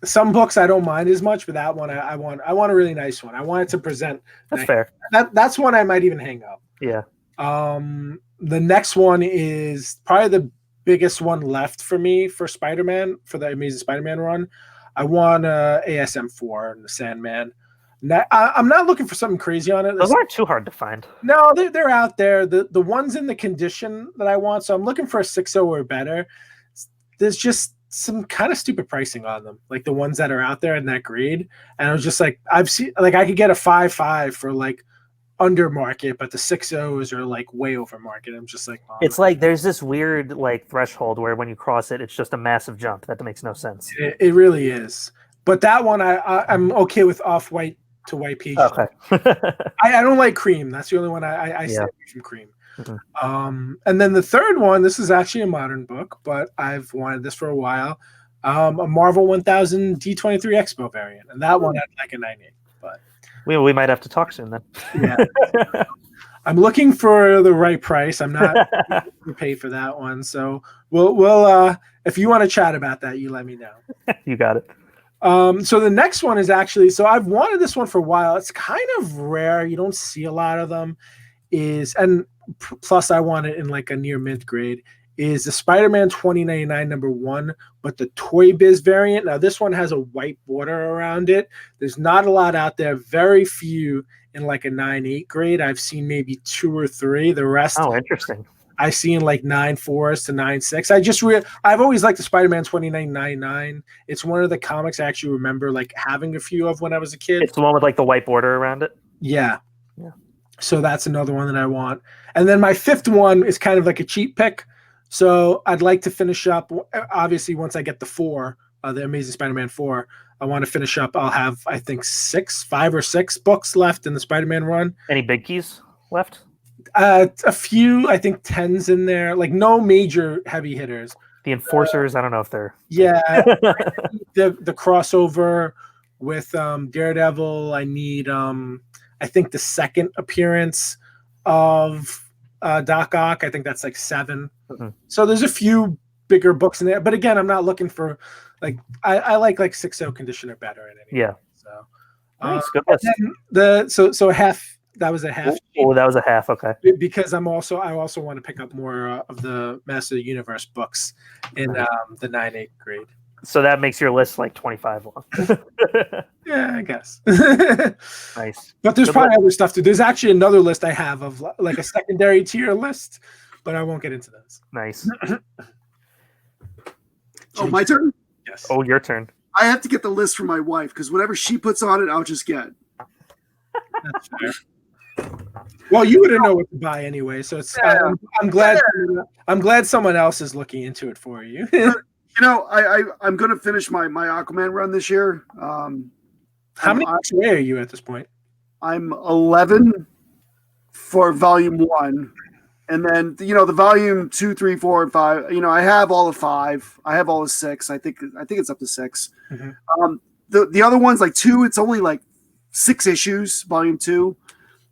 some books I don't mind as much, but that one I want a really nice one. I want it to present. That's fair. That's one I might even hang up. Yeah. The next one is probably the biggest one left for me for Spider-Man, for the Amazing Spider-Man run. I want ASM4 and the Sandman. I'm not looking for something crazy on it. Those aren't too hard to find. No, they're out there. The ones in the condition that I want, so I'm looking for a 6.0 or better. There's just some kind of stupid pricing on them, like the ones that are out there in that grade. And I was just like, I've seen, like, I could get a 5.5 for like under market, but the 6.0s are like way over market. I'm just like, oh, it's like there's this weird like threshold where when you cross it, it's just a massive jump. That makes no sense. It really is. But that one, I'm okay with off-white to white pages. Okay. I don't like cream. That's the only one I stay away from cream. Mm-hmm. And then the third one, this is actually a modern book, but I've wanted this for a while. A Marvel 1000 D23 Expo variant, and that one I'd like a 9.8. But we might have to talk soon then. Yeah. I'm looking for the right price. I'm not going to pay for that one. So we'll if you want to chat about that, you let me know. You got it. So the next one is actually, so I've wanted this one for a while. It's kind of rare. You don't see a lot of them. Plus I want it in like a near mid grade. Is the Spider-Man 2099 #1, but the Toy Biz variant. Now this one has a white border around it. There's not a lot out there. Very few in like a 9.8 grade. I've seen maybe 2 or 3. The rest, oh, interesting. I see in like 9.4s to 9.6. I've always liked the Spider-Man 2099. It's one of the comics I actually remember like having a few of when I was a kid. It's the one with like the white border around it. Yeah. So that's another one that I want. And then my fifth one is kind of like a cheap pick. So I'd like to finish up, obviously, once I get the 4, the Amazing Spider-Man 4, I want to finish up. I'll have, I think, 5 or 6 books left in the Spider-Man run. Any big keys left? A few, I think 10s in there, like no major heavy hitters. The Enforcers, I don't know if they're... Yeah, the crossover with Daredevil. I need, I think, the second appearance of Doc Ock. I think that's like 7. Mm-hmm. So there's a few bigger books in there, but again, I'm not looking for like I like 6.0 condition or better in any. Yeah. So nice, good. So half. That was a half. Oh, that was a half. Okay. Because I also want to pick up more of the Master of the Universe books in the 9.8 grade. So that makes your list like 25 long. Yeah, I guess. Nice. But there's probably other stuff too. There's actually another list I have of like a secondary tier list, but I won't get into those. Nice. Oh, my turn? Yes. Oh, your turn. I have to get the list from my wife because whatever she puts on it, I'll just get. That's fair. Well, you wouldn't know what to buy anyway, so it's. Yeah. I'm glad. Yeah. I'm glad someone else is looking into it for you. I'm going to finish my Aquaman run this year. How many books away are you at this point? I'm 11 for volume 1, and then the volume 2, 3, 4, and 5. I have all of 5. I have all of 6. I think it's up to 6. Mm-hmm. The other ones like 2. It's only like 6 issues. Volume 2.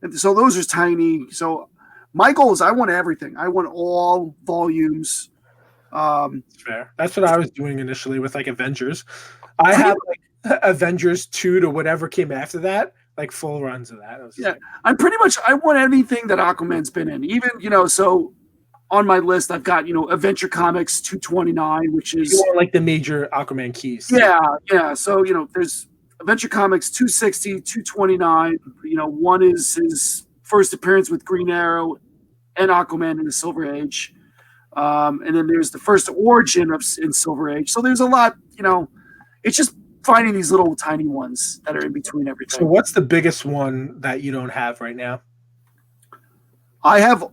And so those are tiny. So my goal is I want everything. I want all volumes. That's fair. That's what I was doing initially with like Avengers. I have like Avengers 2 to whatever came after that, like full runs of that. I'm pretty much, I want anything that Aquaman's been in. Even, so on my list, I've got, Adventure Comics 229, which is. You want like the major Aquaman keys. Yeah. So, there's Adventure Comics 260, 229. One is his first appearance with Green Arrow and Aquaman in the Silver Age. And then there's the first origin in Silver Age. So there's a lot, it's just finding these little tiny ones that are in between everything. So what's the biggest one that you don't have right now? I have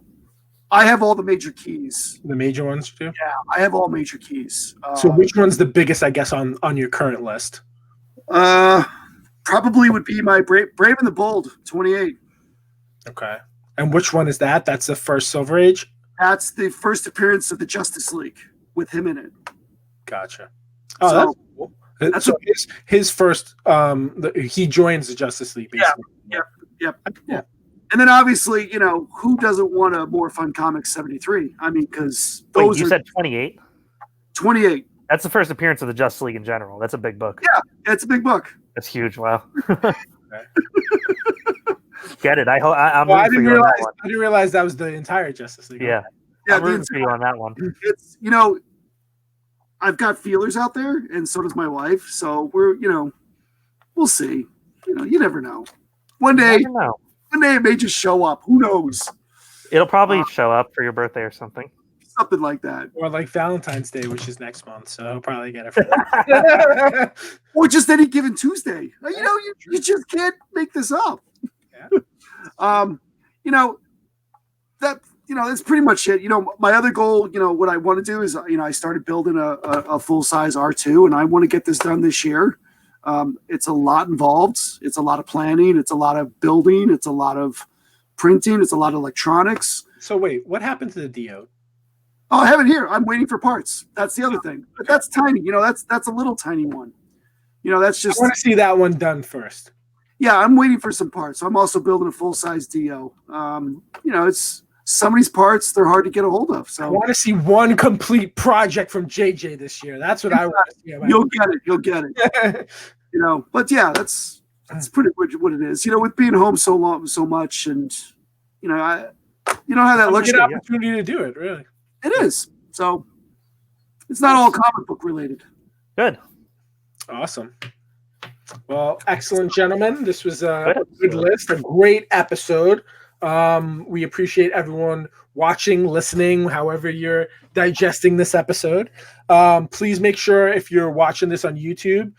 all the major keys. The major ones too? Yeah, I have all major keys. So which one's the biggest, I guess, on your current list? Probably would be my Brave and the Bold 28. Okay. And which one is that? That's the first Silver Age? That's the first appearance of the Justice League with him in it. Gotcha. Oh, So, that's cool. So his first, he joins the Justice League, basically. Yep. And then obviously, who doesn't want a More Fun Comics 73? I mean, because Wait, you said 28? 28. That's the first appearance of the Justice League in general. That's a big book. Yeah, it's a big book. That's huge. Wow. Get it? I'm I rooting didn't for you on realize. that one. I didn't realize that was the entire Justice League. Yeah, I'm rooting for you on that one. It's I've got feelers out there, and so does my wife. So we're we'll see. You never know. One day it may just show up. Who knows? It'll probably show up for your birthday or something. Something like that. Or like Valentine's Day, which is next month, so he'll probably get it for that. Or just any given Tuesday. You just can't make this up. Yeah. That's pretty much it. My other goal, what I want to do is, I started building a full-size R2, and I want to get this done this year. It's a lot involved. It's a lot of planning. It's a lot of building. It's a lot of printing. It's a lot of electronics. So wait, what happened to the Dio? Oh, I have it here. I'm waiting for parts. That's the other thing. But that's tiny. That's a little tiny one. That's just. I want to see that one done first. Yeah, I'm waiting for some parts. I'm also building a full-size Dio. It's some of these parts, they're hard to get a hold of. So I want to see one complete project from JJ this year. That's what I want to see. You'll get it. But yeah, that's pretty much what it is. With being home so much, and I don't have that luxury. An opportunity to do it, really. It is. So it's not all comic book related. Good. Awesome. Well, excellent, gentlemen. This was a good list, a great episode. We appreciate everyone watching, listening, however you're digesting this episode. Please make sure if you're watching this on YouTube,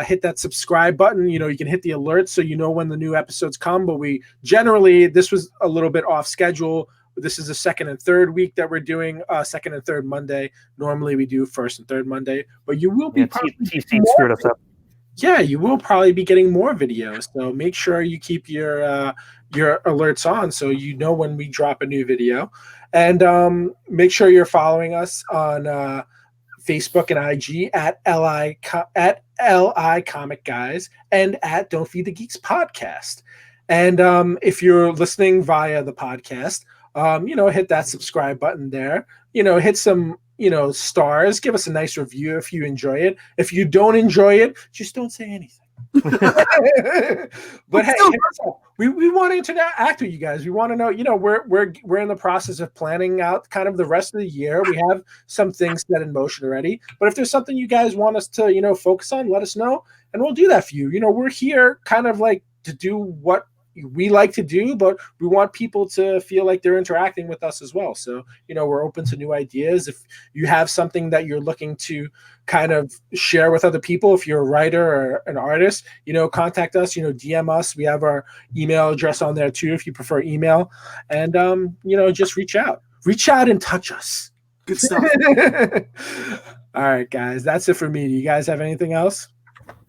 hit that subscribe button. You can hit the alerts so you know when the new episodes come. But this was a little bit off schedule. This is the second and third week that we're doing second and third Monday. Normally we do first and third Monday, but you will be TC screwed us up. Yeah, you will probably be getting more videos. So make sure you keep your alerts on so you know when we drop a new video. And make sure you're following us on Facebook and IG at LI Comic Guys and at Don't Feed the Geeks podcast. And if you're listening via the podcast, hit that subscribe button there. Hit some stars. Give us a nice review if you enjoy it. If you don't enjoy it, just don't say anything. But hey, we want to interact with you guys. We want to know, we're in the process of planning out kind of the rest of the year. We have some things set in motion already. But if there's something you guys want us to, focus on, let us know, and we'll do that for you. We're here kind of like to do what we like to do, but we want people to feel like they're interacting with us as well. So, we're open to new ideas. If you have something that you're looking to kind of share with other people, if you're a writer or an artist, contact us, DM us. We have our email address on there too, if you prefer email, and, just reach out and touch us. Good stuff. All right, guys, that's it for me. Do you guys have anything else?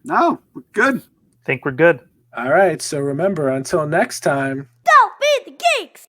No, we're good. Think we're good. All right, so remember, until next time. Don't feed the geeks!